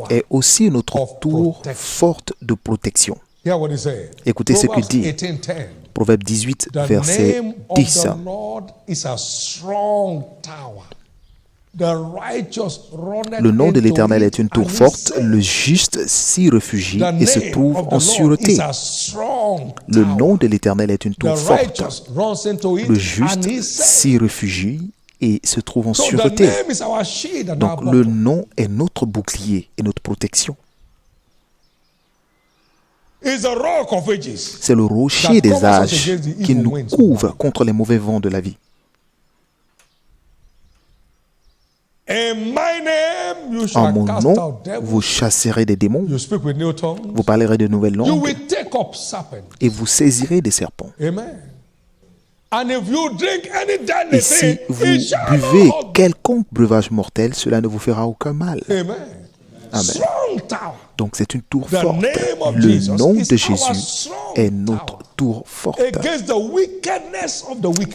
est aussi notre tour forte de protection. Écoutez ce qu'il dit. Proverbe 18, verset 10. Le nom de l'Éternel est une tour forte, le juste s'y réfugie et se trouve en sûreté. Le nom de l'Éternel est une tour forte, le juste s'y réfugie et se trouve en sûreté. Donc le nom est notre bouclier et notre protection. C'est le rocher des âges qui nous couvre contre les mauvais vents de la vie. En mon nom, vous chasserez des démons, vous parlerez de nouvelles langues et vous saisirez des serpents. Et si vous buvez quelconque breuvage mortel, cela ne vous fera aucun mal. Amen. Donc c'est une tour forte. Le nom de Jésus est notre tour forte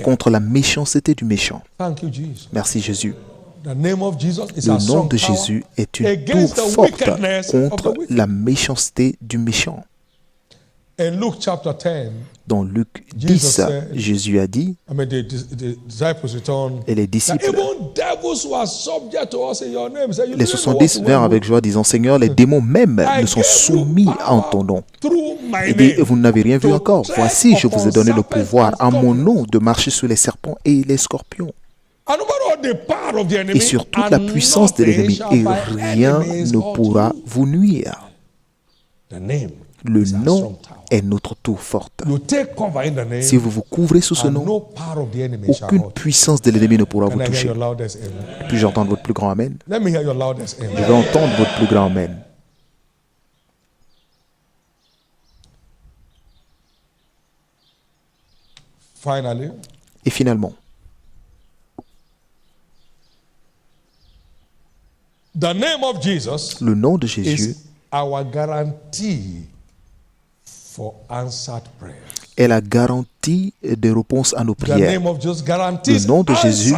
contre la méchanceté du méchant. Merci Jésus. Le nom de Jésus est une tour forte contre la méchanceté du méchant. Dans Luc 10, Jésus a dit, et les disciples, les 70 vinrent avec joie disant, Seigneur, les démons même nous sont soumis en ton nom. Il dit, vous n'avez rien vu encore. Voici, je vous ai donné le pouvoir en mon nom de marcher sur les serpents et les scorpions. Et sur toute la puissance de l'ennemi, et rien ne pourra vous nuire. Le nom est notre tour forte. Si vous vous couvrez sous ce nom, aucune puissance de l'ennemi ne pourra vous toucher. Puis-je entendre votre plus grand Amen? Je veux entendre votre plus grand Amen. Et finalement, le nom de Jésus est la garantie des réponses à nos prières. Le nom de Jésus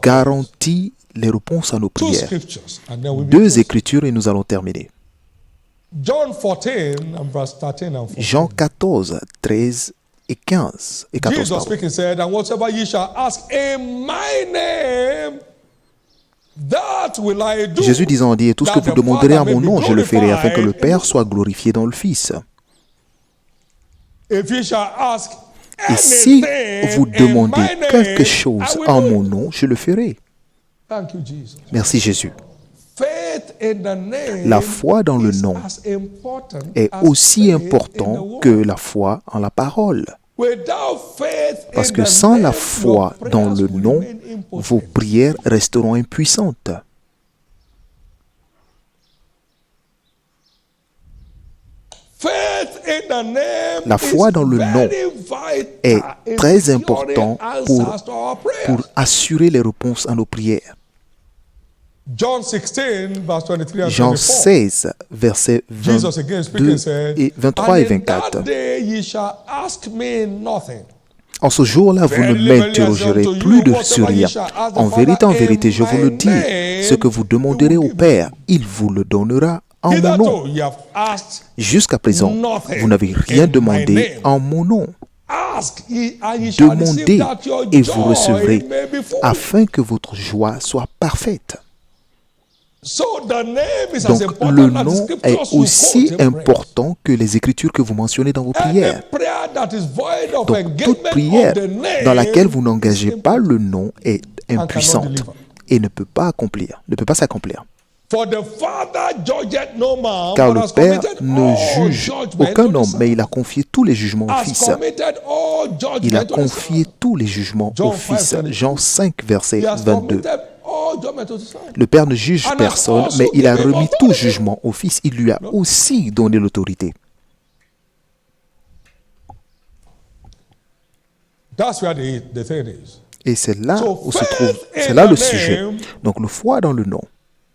garantit les réponses à nos prières. 2 écritures et nous allons terminer. Jean 14, 13 et 15 et 14. Jésus disant, dit, et tout ce que vous demanderez à mon nom, je le ferai afin que le Père soit glorifié dans le Fils. Et si vous demandez quelque chose en mon nom, je le ferai. Merci Jésus. La foi dans le nom est aussi importante que la foi en la parole. Parce que sans la foi dans le nom, vos prières resteront impuissantes. La foi dans le nom est très importante pour assurer les réponses à nos prières. Jean 16, versets 23 et 24. En ce jour-là, vous ne m'interrogerez plus sur rien. En vérité, je vous le dis, ce que vous demanderez au Père, il vous le donnera en mon nom. Jusqu'à présent, vous n'avez rien demandé en mon nom. Demandez et vous recevrez, afin que votre joie soit parfaite. Donc, le nom est aussi important que les écritures que vous mentionnez dans vos prières. Donc, toute prière dans laquelle vous n'engagez pas le nom est impuissante et ne peut pas s'accomplir. Car le Père ne juge aucun homme, mais il a confié tous les jugements au Fils. Il a confié tous les jugements au Fils. Jean 5, verset 22. Le Père ne juge personne, mais il a remis tout jugement au Fils. Il lui a aussi donné l'autorité. That's where the thing is. Et c'est là So où se trouve, faith c'est in là the le sujet. name Donc le foi dans le nom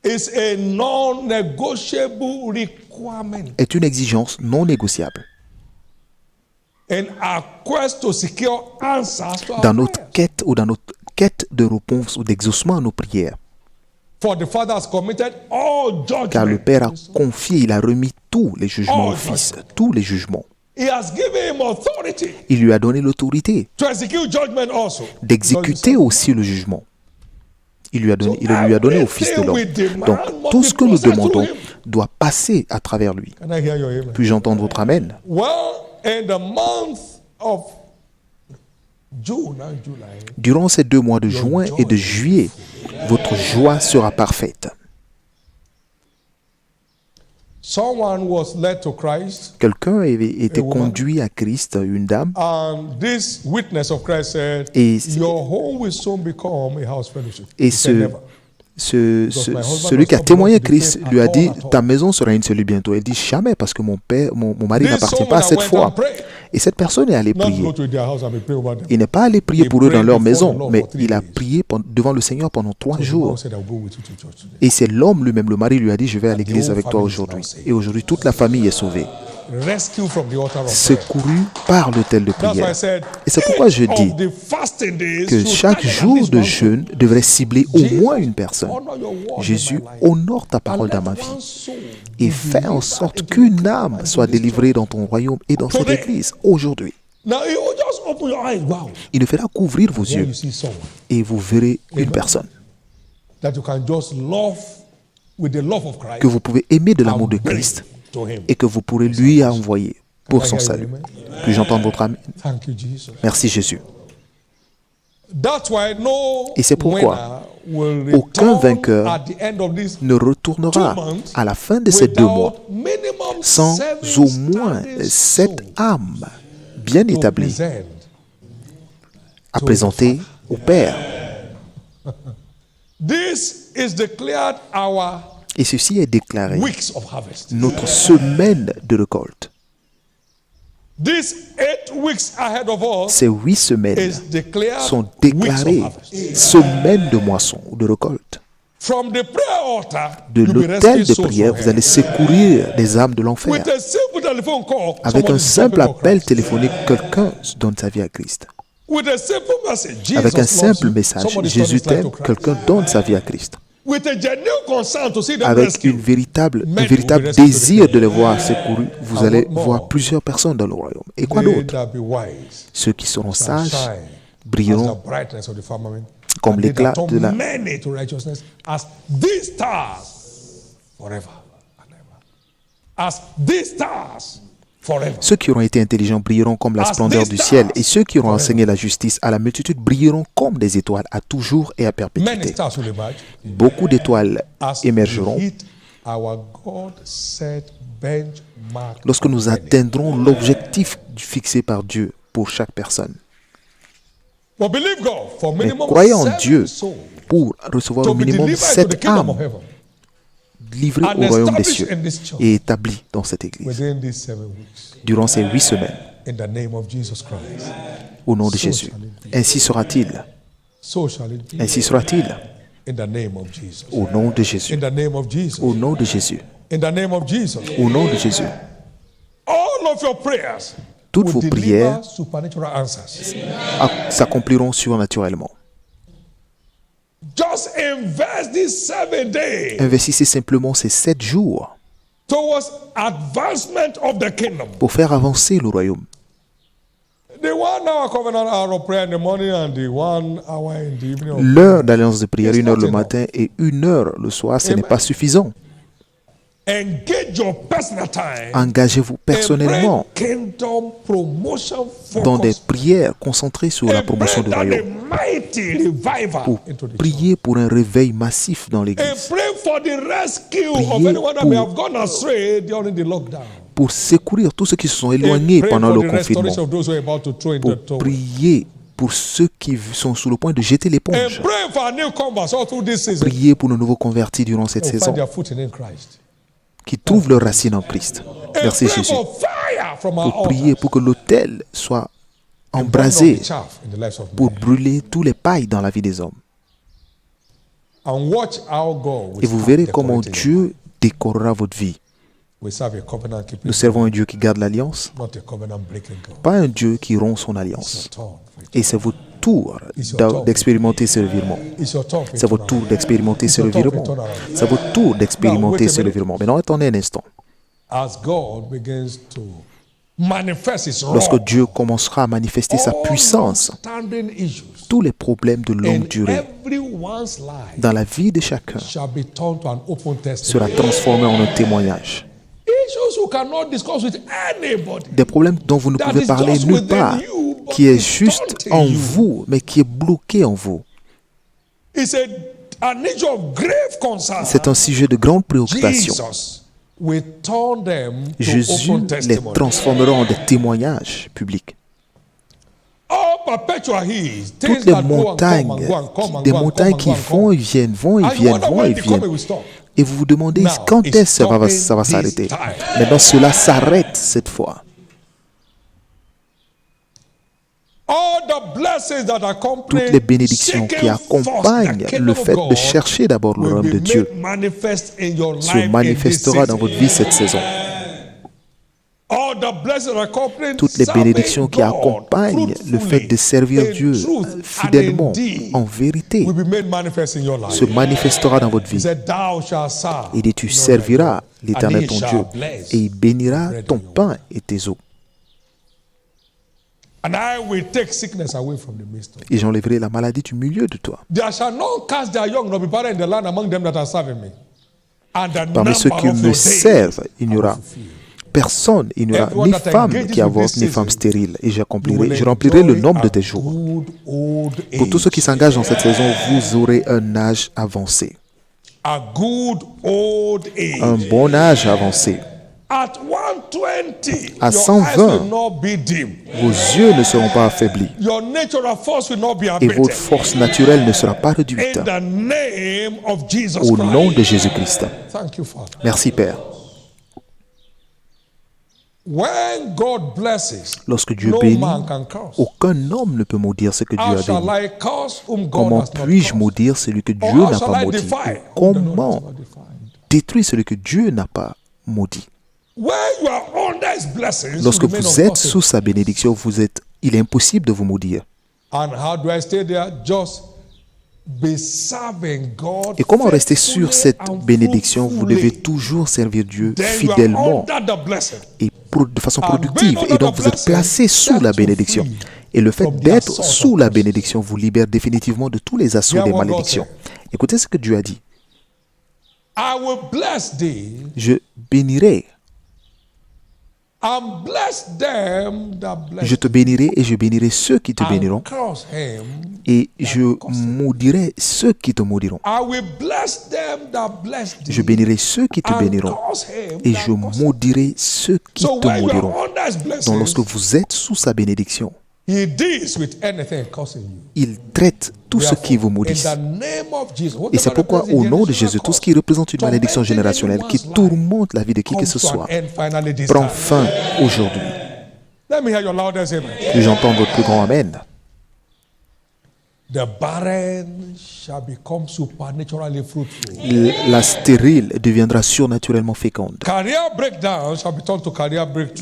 is a non-negotiable requirement est une exigence non négociable in our quest to secure answers to our dans notre prayers. quête ou dans notre quête de réponse ou d'exaucement à nos prières. For the Father has committed all Car le judgment. Père a confié, il a remis tous les jugements au Fils, tous les jugements. He has given him authority Il lui a donné l'autorité to execute judgment also. d'exécuter aussi le jugement. Il lui a donné au Fils de l'homme. Donc tout ce que nous demandons doit passer à travers lui. Can I hear your amen? Puis-je entendre votre Amen? Well, in the month of June and July, Durant ces 2 mois de juin et de juillet, votre joie sera parfaite. someone was led to Christ, Quelqu'un avait été conduit à Christ, une dame, and this witness of Christ said, Et- your home will soon become a house fellowship. et He said, never. celui qui a témoigné à Christ lui a dit, ta maison sera une cellule bientôt. Elle dit, jamais, parce que mon mari This n'appartient someone pas à that cette went foi. and prayed, Et cette personne est allée not prier. go to their house and be praying over them. Il n'est pas allé prier pour eux dans leur prayed before the maison, Lord mais for 3 il a days. prié devant le Seigneur pendant 3 The jours. Lord said, I'll go with you to church today. Et c'est l'homme lui-même, le mari lui a dit, je vais à l'église whole avec toi family is aujourd'hui. now saved. Et aujourd'hui, toute la famille est sauvée. Rescue from the altar of prayer. Secourue par l'autel de That's why I prière. said, Et c'est pourquoi je each dis of the fasting days que should chaque target at jour least de one jeûne soul. devrait cibler au moins une personne. Honor your word in Jésus, my life. honore ta And parole let dans ma one vie soul et be fais en delivered sorte into qu'une your âme kingdom soit and this délivrée church. dans ton royaume et dans cette Today. église aujourd'hui. Now you just open your eyes, wow. Il ne fera qu'ouvrir vos Here yeux you see someone et vous verrez une Amen. personne that you can just love with the love of Christ que vous pouvez aimer de l'amour de and bring Christ to him. et que vous pourrez lui envoyer pour son salut. Puis j'entends votre Amen. Thank you, Jesus. Merci Jésus. That's why no Et c'est pourquoi winner will aucun return vainqueur at the end of this ne retournera 2 months à la fin de ces 2 mois without minimum sans 7 au moins standing 7 souls âmes bien to établies present. à présenter au Père. This is declared our Et ceci est déclaré weeks of harvest. notre semaine de récolte. These 8 weeks ahead of us Ces 8 semaines is declared sont weeks of déclarées harvest. semaines de moisson ou de récolte. From the prayer altar, De you'll be l'autel rescuing de souls prière, from vous hell. allez secourir des âmes de l'enfer. With a simple telephone call, Avec someone un is simple stepping for appel Christ. téléphonique, quelqu'un donne sa vie à Christ. With a simple message, Jesus Avec un loves simple you. message, Somebody Jésus turns his life t'aime, to Christ. quelqu'un donne sa vie à Christ. With a genuine concern to see them Avec rescued. un véritable Men will be rescued désir today. de les voir secourus, vous And allez what more? voir plusieurs personnes dans le royaume. Et quoi They d'autre? that be wise Ceux qui seront shall sages shine as brilleront the brightness of the firmament, comme and they l'éclat that de la... turn many to righteousness as these stars forever and ever. As these stars forever. Ceux qui auront été intelligents brilleront comme la splendeur du ciel, et ceux qui auront enseigné la justice à la multitude brilleront comme des étoiles à toujours et à Many perpétuité. stars will emerge Beaucoup d'étoiles as émergeront we hit our God-set benchmark. lorsque nous of many. atteindrons l'objectif fixé par Dieu pour chaque personne. But believe God for Mais minimum croyez en 7 Dieu souls pour recevoir to au be minimum delivered to 7 the kingdom âmes of heaven livrées and au royaume des established cieux in this church et établies dans cette église within these 7 weeks. durant ces 8 semaines. In the name of Jesus Christ. Au nom de So Jésus. shall it be. Ainsi sera-t-il. So shall it be. Ainsi sera-t-il. In the name of Jesus. Au nom de Jésus. In the name of Jesus. Au nom de Jésus. In the name of Jesus. Au nom de Jésus. All of your prayers Toutes will vos deliver prières supernatural answers. s'accompliront surnaturellement. Just invest these 7 days Investissez simplement ces 7 jours towards advancement of the kingdom. pour faire avancer le royaume. The 1 hour covenant hour of prayer in the morning and the 1 hour in the evening. Of L'heure d'alliance de prière, It's 1 heure not le enough. matin et 1 heure le soir, ce n'est Amen. pas suffisant. Engage your personal time. Engagez-vous personnellement And bring kingdom promotion dans des focus. prières concentrées sur la And promotion bring du down a royaume mighty revival pour into the church. prier pour un réveil massif dans And l'église, pray for the rescue of Priez anyone that may pour- have gone astray during the lockdown. pour secourir tous ceux qui se sont And éloignés pray pendant for le the restoration confinement, of those who are about to throw in the pour towel. prier pour ceux qui sont sur le point de jeter And l'éponge, pray for newcomers all through this season. prier pour nos nouveaux convertis durant cette They'll saison, find their footing in Christ. qui trouvent leur racine en Christ. And Merci pray Jésus. for fire from our Pour prier altars. pour que l'autel soit embrasé pour brûler tous les pailles dans la vie des hommes. Et vous verrez comment Dieu décorera votre vie. Nous servons un Dieu qui garde l'alliance, pas un Dieu qui rompt son alliance. Et c'est votre tour d'expérimenter ce revirement. C'est votre tour d'expérimenter ce revirement. C'est votre tour d'expérimenter ce revirement. Maintenant, attendez un instant. Lorsque Dieu commencera à manifester sa puissance, tous les problèmes de longue durée dans la vie de chacun sera transformé en un témoignage. Des problèmes dont vous ne pouvez parler nulle part, qui est juste en vous, mais qui est bloqué en vous. C'est un sujet de grande préoccupation. Jésus les transformera en des témoignages publics. Toutes les montagnes, des montagnes qui vont et viennent, vont et viennent, vont et viennent. Et vous vous demandez quand est-ce que ça va s'arrêter. Maintenant, cela s'arrête cette fois. Toutes les bénédictions qui accompagnent le fait de chercher d'abord le royaume de Dieu se manifestera dans votre vie cette saison. Toutes les bénédictions qui accompagnent le fait de servir Dieu fidèlement, en vérité, se manifestera dans votre vie. Il dit, tu serviras l'Éternel ton Dieu et il bénira ton pain et tes eaux. Et j'enlèverai la maladie du milieu de toi. Parmi ceux qui me servent, il n'y aura personne, il n'y aura ni femme qui avorte, ni femme stérile. Et je remplirai le nombre de tes jours. Pour tous ceux qui s'engagent dans cette saison, vous aurez un âge avancé. Un bon âge avancé. À 120, vos yeux ne seront pas affaiblis et votre force naturelle ne sera pas réduite. Au nom de Jésus-Christ. Merci, Père. Lorsque Dieu bénit, aucun homme ne peut maudire ce que Dieu a béni. Comment puis-je maudire celui que Dieu n'a pas maudit? Comment détruire celui que Dieu n'a pas maudit? Lorsque vous êtes sous sa bénédiction, il est impossible de vous maudire. Et comment rester sur cette bénédiction? Vous devez toujours servir Dieu fidèlement et de façon productive. Et donc vous êtes placé sous la bénédiction. Et le fait d'être sous la bénédiction vous libère définitivement de tous les assauts des malédictions. Écoutez ce que Dieu a dit. Je bénirai. Je te bénirai et je bénirai ceux qui te béniront et je maudirai ceux qui te maudiront. Je bénirai ceux qui te béniront et je maudirai ceux qui te maudiront. Donc lorsque vous êtes sous sa bénédiction, il traite tout ce qui vous maudissent. Et c'est pourquoi, au nom de Jésus, tout ce qui représente une malédiction générationnelle qui tourmente la vie de qui que ce soit, prend fin aujourd'hui. Puis j'entends votre plus grand Amen. La stérile deviendra surnaturellement féconde.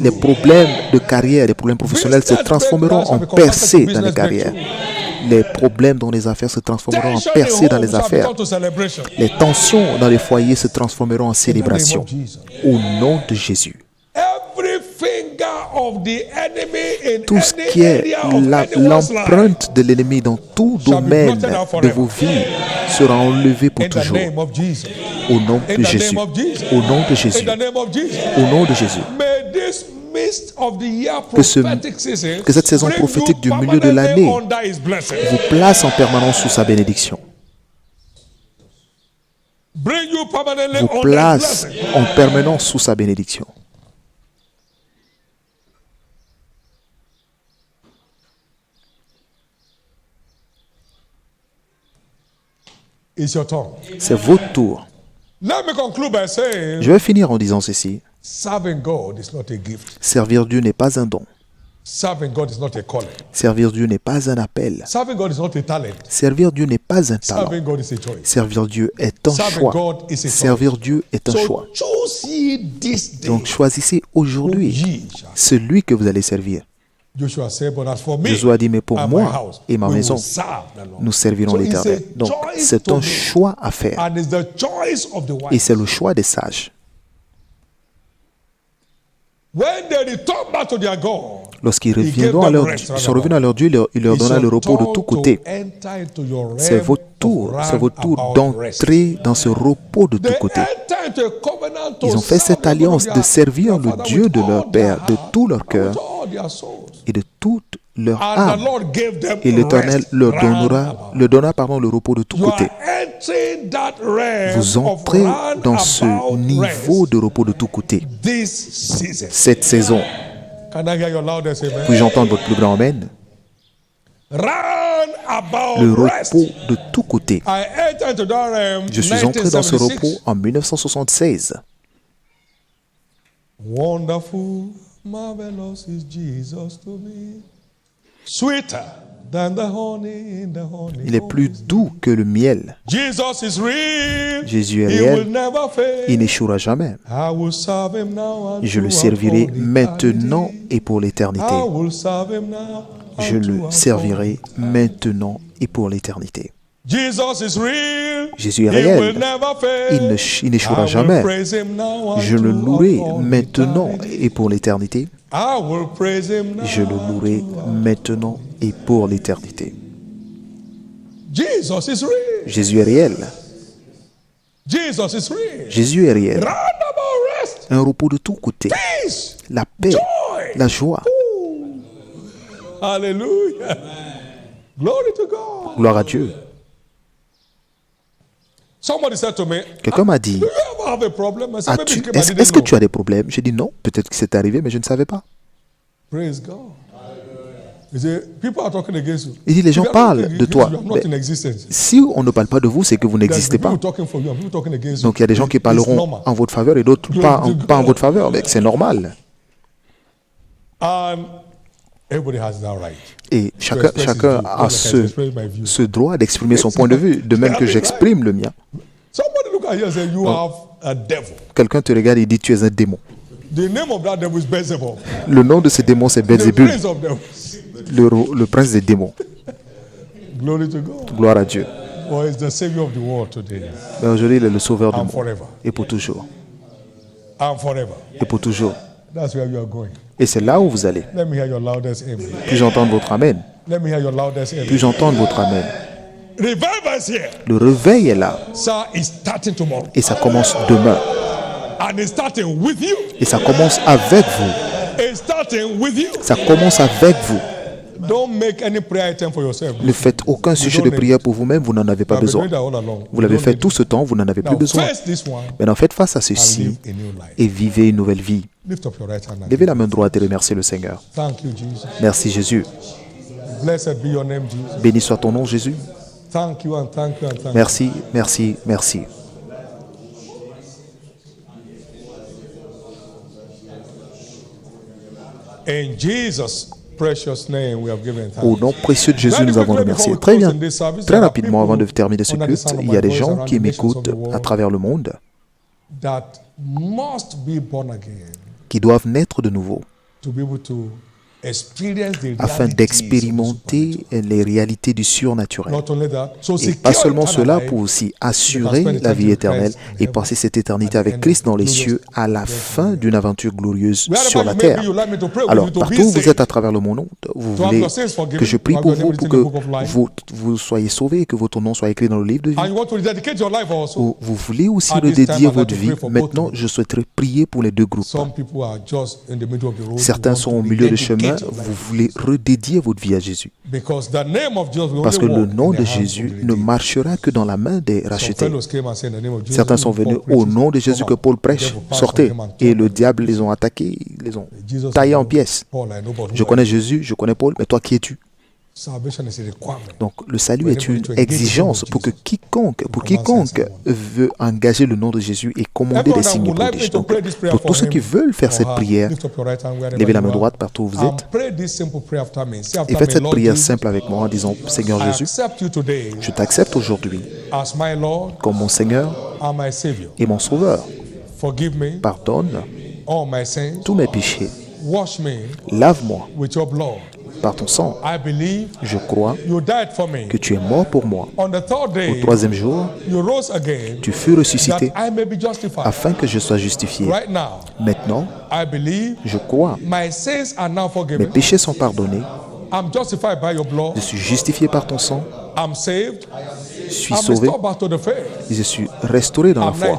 Les problèmes de carrière, les problèmes professionnels se transformeront en percées dans les carrières. Les problèmes dans les affaires se transformeront en percées dans les affaires. Les tensions dans les foyers se transformeront en célébration. Au nom de Jésus. Tout ce qui est l'empreinte de l'ennemi dans tout domaine de vos vies sera enlevé pour toujours. Au nom de Jésus. Au nom de Jésus. Au nom de Jésus. Que cette saison prophétique du milieu de l'année vous place en permanence sous sa bénédiction. Vous place en permanence sous sa bénédiction. C'est votre tour. Je vais finir en disant ceci. Servir Dieu n'est pas un don. Serving God is not a calling. Servir Dieu n'est pas un appel. Serving God is not a talent. Servir Dieu n'est pas un talent. Serving God is a choice. Servir Dieu est un Serving choix. God is a Servir Dieu est un choix. So choose ye this day Donc choisissez whom aujourd'hui ye shall. celui que vous allez servir. Joshua said, but as for me Josué a dit, mais pour and my moi house, et ma we maison, will serve the Lord. nous servirons So l'Éternel. it's a Donc choice c'est to un make. choix à faire. And it's the choice of the Et wise. c'est le choix des sages. When they return back to their God, Lorsqu'ils He gave reviendront à them leur, rest, ils sont revenus à leur Dieu, il leur it's donna le your repos de turn tous to côtés. enter into your C'est realm votre of tour roundabout d'entrer dans ce repos de tous They côtés. enter into a covenant to Ils ont fait serve cette the God of alliance their- de servir their le Father Dieu with de leur all their Père de heart tout leur and cœur with all their souls. et de toute leur And the âme. Lord gave them Et l'Éternel rest leur round donna about. le repos de tous You côtés. are entering that realm Vous of entrez dans ce roundabout niveau rest de repos de tous côtés. this season. Cette saison, Can I hear your loudest amen? puis-je entendre votre plus grand Amen? Roundabout Le rest. repos de tous côtés. I entered into that realm Je suis entré dans ce 1976. repos en 1976. Wonderful, marvelous is Jesus to me. Sweeter than the honey in the honey. Il est plus doux que le miel. Jesus is real. Jésus est He réel. will never fail. Il n'échouera jamais. I will serve him now and Je le throughout servirai all maintenant eternity. et pour l'éternité. I will serve him now and Je le throughout servirai all- maintenant et pour l'éternité. Jesus is real. Jésus est He réel. will never fail. Il n'échouera I will jamais. praise him now and Je le throughout louerai all maintenant eternity. et pour l'éternité. I will praise him now. Je le louerai maintenant et pour l'éternité. Jesus is real. Jésus est réel. Jesus is real. Jésus est réel. Roundabout rest. Un repos de tous côtés. Peace. La paix, Joy. la joie. Hallelujah. Glory to God. Gloire à Dieu. Somebody said to me, Quelqu'un m'a dit, do you ever have a problem? I said, maybe it came, I didn't est-ce que know. tu as des problèmes? J'ai dit non, peut-être que c'est arrivé, mais je ne savais pas. Praise God. He said, people are talking against you. Il dit, les gens If you are parlent talking de against toi. you, you are not Mais in existence. si on ne parle pas de vous, c'est que vous There's n'existez people pas. talking for you and people talking against you. Donc il y a des gens qui It's parleront normal. en votre faveur et d'autres pas en votre faveur. Mais c'est normal. And everybody has that right. Et chacun a ce droit d'exprimer son point de vue, de même que j'exprime le mien. Somebody look at you and say, you have a devil. Quelqu'un te regarde et dit, tu es un démon. The name of that devil is Beelzebub. Le nom de ce démon, c'est The Belzébul, prince of devils. le prince des démons. Glory to God. Gloire à Dieu. For he's the savior of the world today. Mais aujourd'hui, il est le sauveur du And monde. forever. Et pour toujours. And forever. Et pour toujours. That's where you are going. Et c'est là où vous allez. Let me hear your loudest amen. Puis-je entendre votre Amen? Let me hear your loudest amen. Puis-je entendre votre Amen? Revival is here. Le réveil est là. Sir, it's starting tomorrow. Et ça commence demain. And it's starting with you. Et ça commence avec vous. It's starting with you. Ça commence avec vous. Don't make any prayer item for yourself. Ne faites aucun sujet de prière pour vous-même, vous n'en avez pas I've been besoin. doing that all along. Vous l'avez You don't fait need tout it. ce temps, vous n'en avez plus Now, besoin. face this one Maintenant, faites face à and ceci live a new life. et vivez une nouvelle vie. Lift up your right hand. and Levez la main droite et remerciez le Seigneur. Thank you, Jesus. Merci Jésus. Blessed be your name, Jesus. Béni soit ton nom, Jésus. Thank you and thank you and thank you. Merci, merci, merci. In Jesus' precious name, we have given Au thanks. nom précieux de Jésus, nous avons remercié. Très bien. Très rapidement, avant de terminer ce culte, il y a des gens qui m'écoutent à travers le monde That must be born again qui doivent naître de nouveau to be able to experience the afin realities d'expérimenter les réalités du of the surnaturel. supernatural. Not only that, so Et secure pas seulement eternal cela, life, pour aussi assurer la vie éternelle et passer cette éternité avec Christ dans les cieux à la fin d'une aventure glorieuse sur la terre. Alors, partout où vous êtes à travers le monde, vous voulez que je prie pour vous, pour que vous soyez sauvés et que votre nom soit écrit dans le livre de vie. and you want to rededicate your life also. Ou vous voulez aussi redédier votre vie. Maintenant, je souhaiterais prier pour les deux groupes. Some people are just in the middle of the road. Certains sont au milieu du chemin, vous voulez redédier votre vie à Jésus. Because the name of Jesus will Parce que only le walk nom in the de hands of Jésus the ne redeemed. marchera que dans la main des Some rachetés. fellows came and said in the name of Jesus, Certains sont venus au nom de Jésus que Paul prêche, sortez. Et le diable les ont attaqués, les ont taillés en pièces. Paul, I know, but Je connais Jésus, je connais Paul, mais toi qui es-tu? Donc, le salut est une exigence pour quiconque veut engager le nom de Jésus et commander des signes et prodiges. Donc, pour tous ceux qui veulent faire cette prière, levez la main droite partout où vous êtes et faites cette prière simple avec moi en disant, Seigneur Jésus, je t'accepte aujourd'hui comme mon Seigneur et mon Sauveur. Pardonne tous mes péchés. Lave-moi par ton sang. Je crois que tu es mort pour moi. Au troisième jour, tu fus ressuscité afin que je sois justifié. Maintenant, je crois. Mes péchés sont pardonnés. Je suis justifié par ton sang. Je suis sauvé. Je suis restauré dans la foi.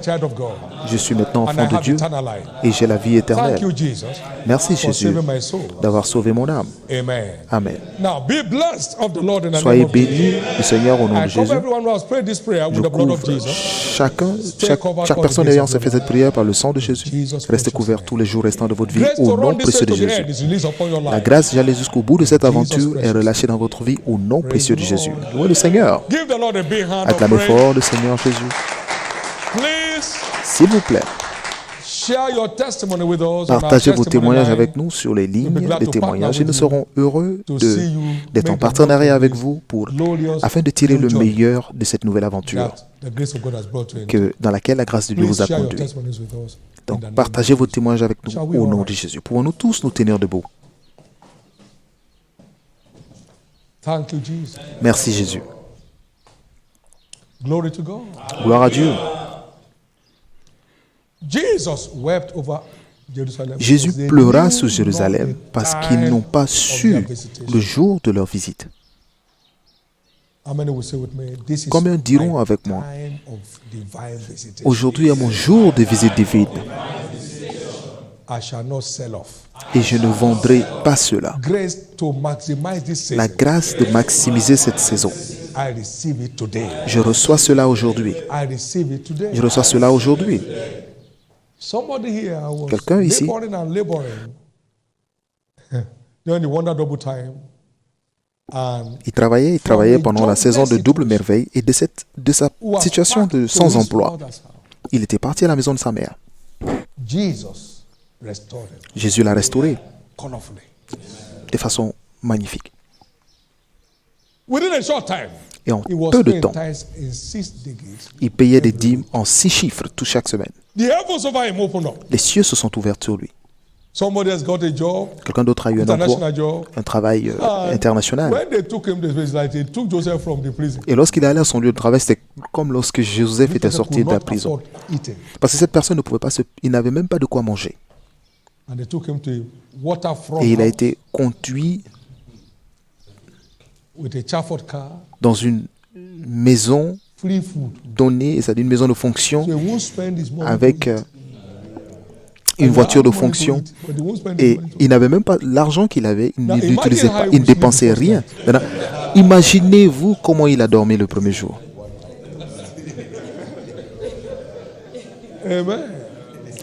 Je suis maintenant enfant de Dieu et j'ai la vie éternelle. Merci Jésus d'avoir sauvé mon âme. Amen. Soyez bénis du Seigneur au nom de Jésus. Je couvre chaque personne ayant fait cette prière par le sang de Jésus. Restez couverts tous les jours restants de votre vie au nom précieux de Jésus. La grâce d'aller jusqu'au bout de cette aventure est relâchée dans votre vie au nom précieux de Jésus. Louez le Seigneur. Acclamez fort le Seigneur Jésus. S'il vous plaît, partagez vos témoignages avec nous sur les lignes de témoignages et nous serons heureux d'être en partenariat avec vous afin de tirer le meilleur de cette nouvelle aventure dans laquelle la grâce de Dieu vous a conduit. Donc, partagez vos témoignages avec nous au nom de Jésus. Pouvons-nous tous nous tenir debout? Merci Jésus. Gloire à Dieu. Jésus pleura sur Jérusalem parce qu'ils n'ont pas su le jour de leur visite. Combien diront avec moi, aujourd'hui est mon jour de visite divine et je ne vendrai pas cela. La grâce de maximiser cette saison. Je reçois cela aujourd'hui. Je reçois cela aujourd'hui. Quelqu'un ici il travaillait pendant la saison de double merveille et de sa situation de sans emploi. Il était parti à la maison de sa mère. Jésus l'a restauré de façon magnifique. Et en peu de temps, il payait des dîmes en 6 chiffres chaque semaine. Les cieux se sont ouverts sur lui. Quelqu'un d'autre a eu un emploi, un travail international. Et lorsqu'il est allé à son lieu de travail, c'était comme lorsque Joseph était sorti de la prison. Parce que cette personne ne pouvait pas il n'avait même pas de quoi manger. Et il a été conduit dans une maison donnée, c'est-à-dire une maison de fonction avec une voiture de fonction. Et il n'avait même pas l'argent qu'il avait, il ne l'utilisait pas, il ne dépensait rien. Maintenant, imaginez-vous comment il a dormi le premier jour.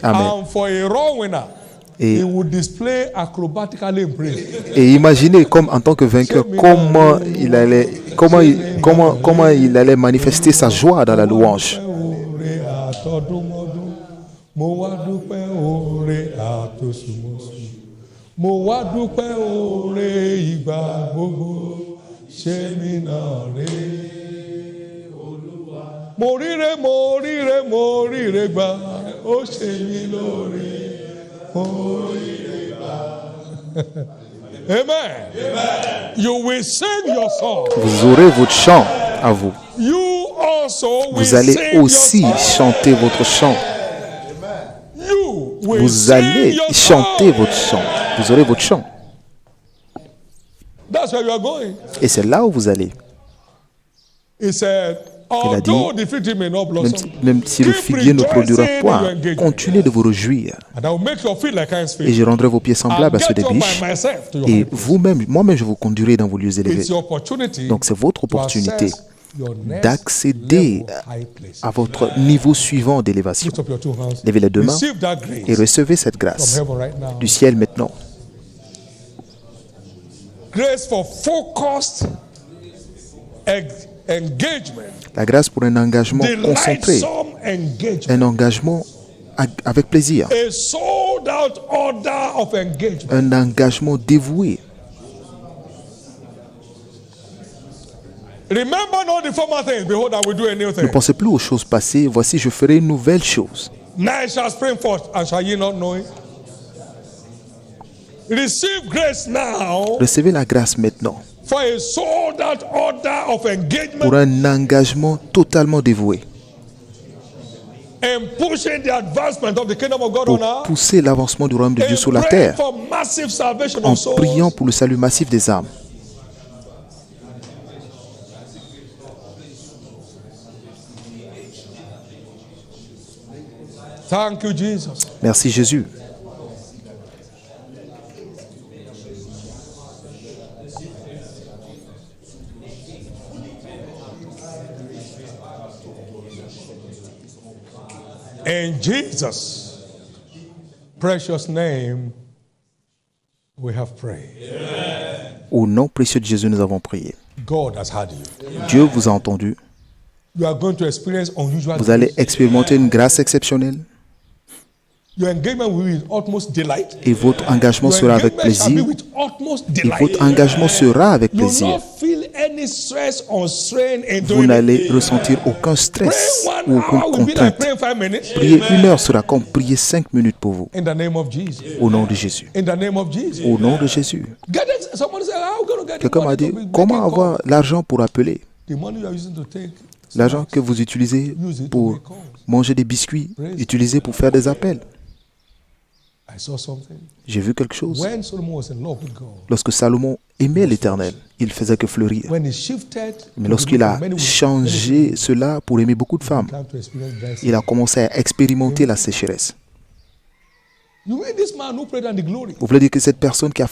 Amen. Et imaginez comme en tant que vainqueur comment il allait manifester sa joie dans la louange. Amen. You will sing your song. Vous aurez votre chant à vous. Vous allez aussi chanter votre chant. Vous allez chanter votre chant. Vous aurez votre chant. Et c'est là où vous allez. Il a dit, même si le figuier ne produira pas, continuez de vous réjouir. Et je rendrai vos pieds semblables à ceux des biches. Et vous-même, moi-même, je vous conduirai dans vos lieux élevés. Donc c'est votre opportunité d'accéder à votre niveau suivant d'élévation. Levez les deux mains et recevez cette grâce du ciel maintenant. grace for focused engagement. La grâce pour un engagement concentré, Delightsome engagement. un engagement avec plaisir, A sold out order of engagement. un engagement dévoué. Remember not the former things. Behold, I will do a new Ne thing. pensez plus aux choses passées. Voici, je ferai une nouvelle chose. Now it shall spring forth, and shall ye not know it? Receive grace now Recevez la grâce maintenant for a sold out order of engagement pour un engagement totalement dévoué, and pushing the advancement of the kingdom of God pour on earth. pousser l'avancement du royaume de Dieu And sur la praying terre, for massive salvation en of souls. priant pour le salut massif des âmes. Thank you, Jesus. Merci Jésus. In Jesus' precious name, we have prayed. Au nom précieux de Jésus, nous avons prié. God has heard you. Dieu vous a entendu. You are going to experience unusual Vous allez grace. expérimenter une grâce exceptionnelle Your engagement will be with utmost delight. et votre engagement Your sera avec engagement shall be plaisir. with utmost Et delight. votre engagement sera avec You will plaisir. not feel any stress or strain in Vous doing n'allez it. ressentir aucun stress Praying ou 1 aucune hour will be like contrainte. praying 5 minutes. Prier 1 heure sera comme prier 5 minutes pour vous. In the name of Jesus. Au nom de Jésus. In the name of Jesus. Au nom de Jésus. Get it. Somebody said, how are we going to get the Quelqu'un m'a money dit, to be comment making avoir calls? l'argent pour appeler? The money you are using to take. L'argent que vous utilisez pour manger des biscuits, utilisez pour faire des appels. I saw something. J'ai vu quelque chose. When Solomon was in love with God, Lorsque Salomon aimait l'Éternel, il faisait que fleurir. when he shifted, Mais lorsqu'il a changé cela pour aimer beaucoup de femmes, time to experience dry il a commencé à expérimenter la sécheresse. You mean this man who prayed in the glory? Vous voulez dire que cette personne qui a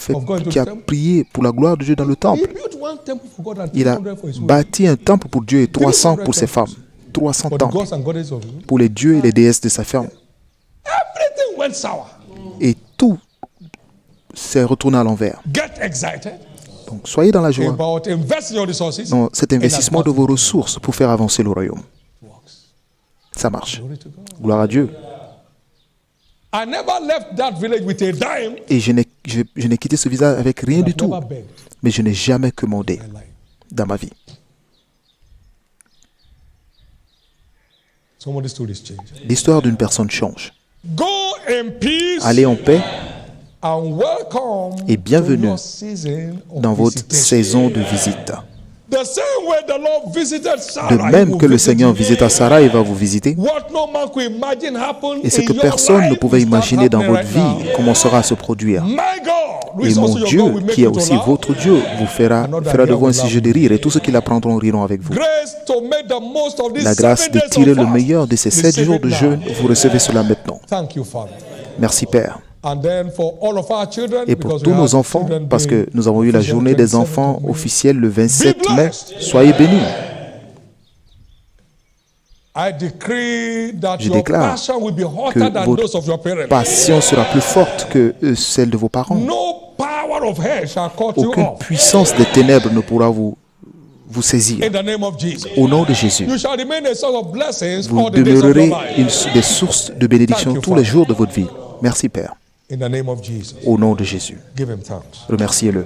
prié pour la gloire de Dieu dans le He temple, built one temple for God and il a 300 for his wife. bâti un temple pour Dieu et 300 pour ses femmes. 300 For the temples gods and goddesses of him. pour les dieux et les déesses de sa ferme. Everything went sour. Et tout s'est retourné à l'envers. Get excited Donc soyez dans la joie, about investing your resources. dans cet investissement de vos ressources pour faire avancer le royaume. Ça marche. Glory to God. Gloire à Dieu. I never left that village with a dime. Et je n'ai quitté ce village avec rien du I've tout. never begged Mais je n'ai jamais commandé in my life. dans ma vie. Somebody's story is changing. L'histoire d'une personne change. Go in peace Allez en paix and welcome et bienvenue to your season of dans votre visitation. saison de visite. The same way the Lord visited Sarah, De he même will que le visit Seigneur you. visita Sarah, il va vous visiter. What no man could imagine happened Et ce in que your personne ne life pouvait will start imaginer dans happening votre right vie now. commencera à se produire. My God, who Et is mon also your God, Dieu, will make qui est you to aussi laugh. votre Dieu, vous fera de vous un sujet de rire. Et tous ceux qui l'apprendront riront avec vous. Grace to make the most of these La grâce 7 de days tirer of le fast. meilleur de ces 7 Receive jours it de now. jeûne, vous recevez cela maintenant. Thank you, Father. Merci Père. And then for all of our children, Et pour because tous we nos had enfants, Children's parce Day que nous avons eu la official journée des 27th enfants of May. officielle le 27 Be mai, blessed. soyez bénis. I decree that Je your déclare passion will be hotter que than votre those of your parents. Passion sera plus forte que celle de vos parents. No power of hell shall cut you Aucune off. puissance des ténèbres ne pourra vous saisir. In the name of Jesus. Au nom de Jésus, You shall remain a source of blessings vous all the days of your demeurerez life. des sources de bénédiction tous les jours de votre vie. Merci Père. In the name of Jesus. Au nom de Jésus. Give him thanks. Remerciez-le.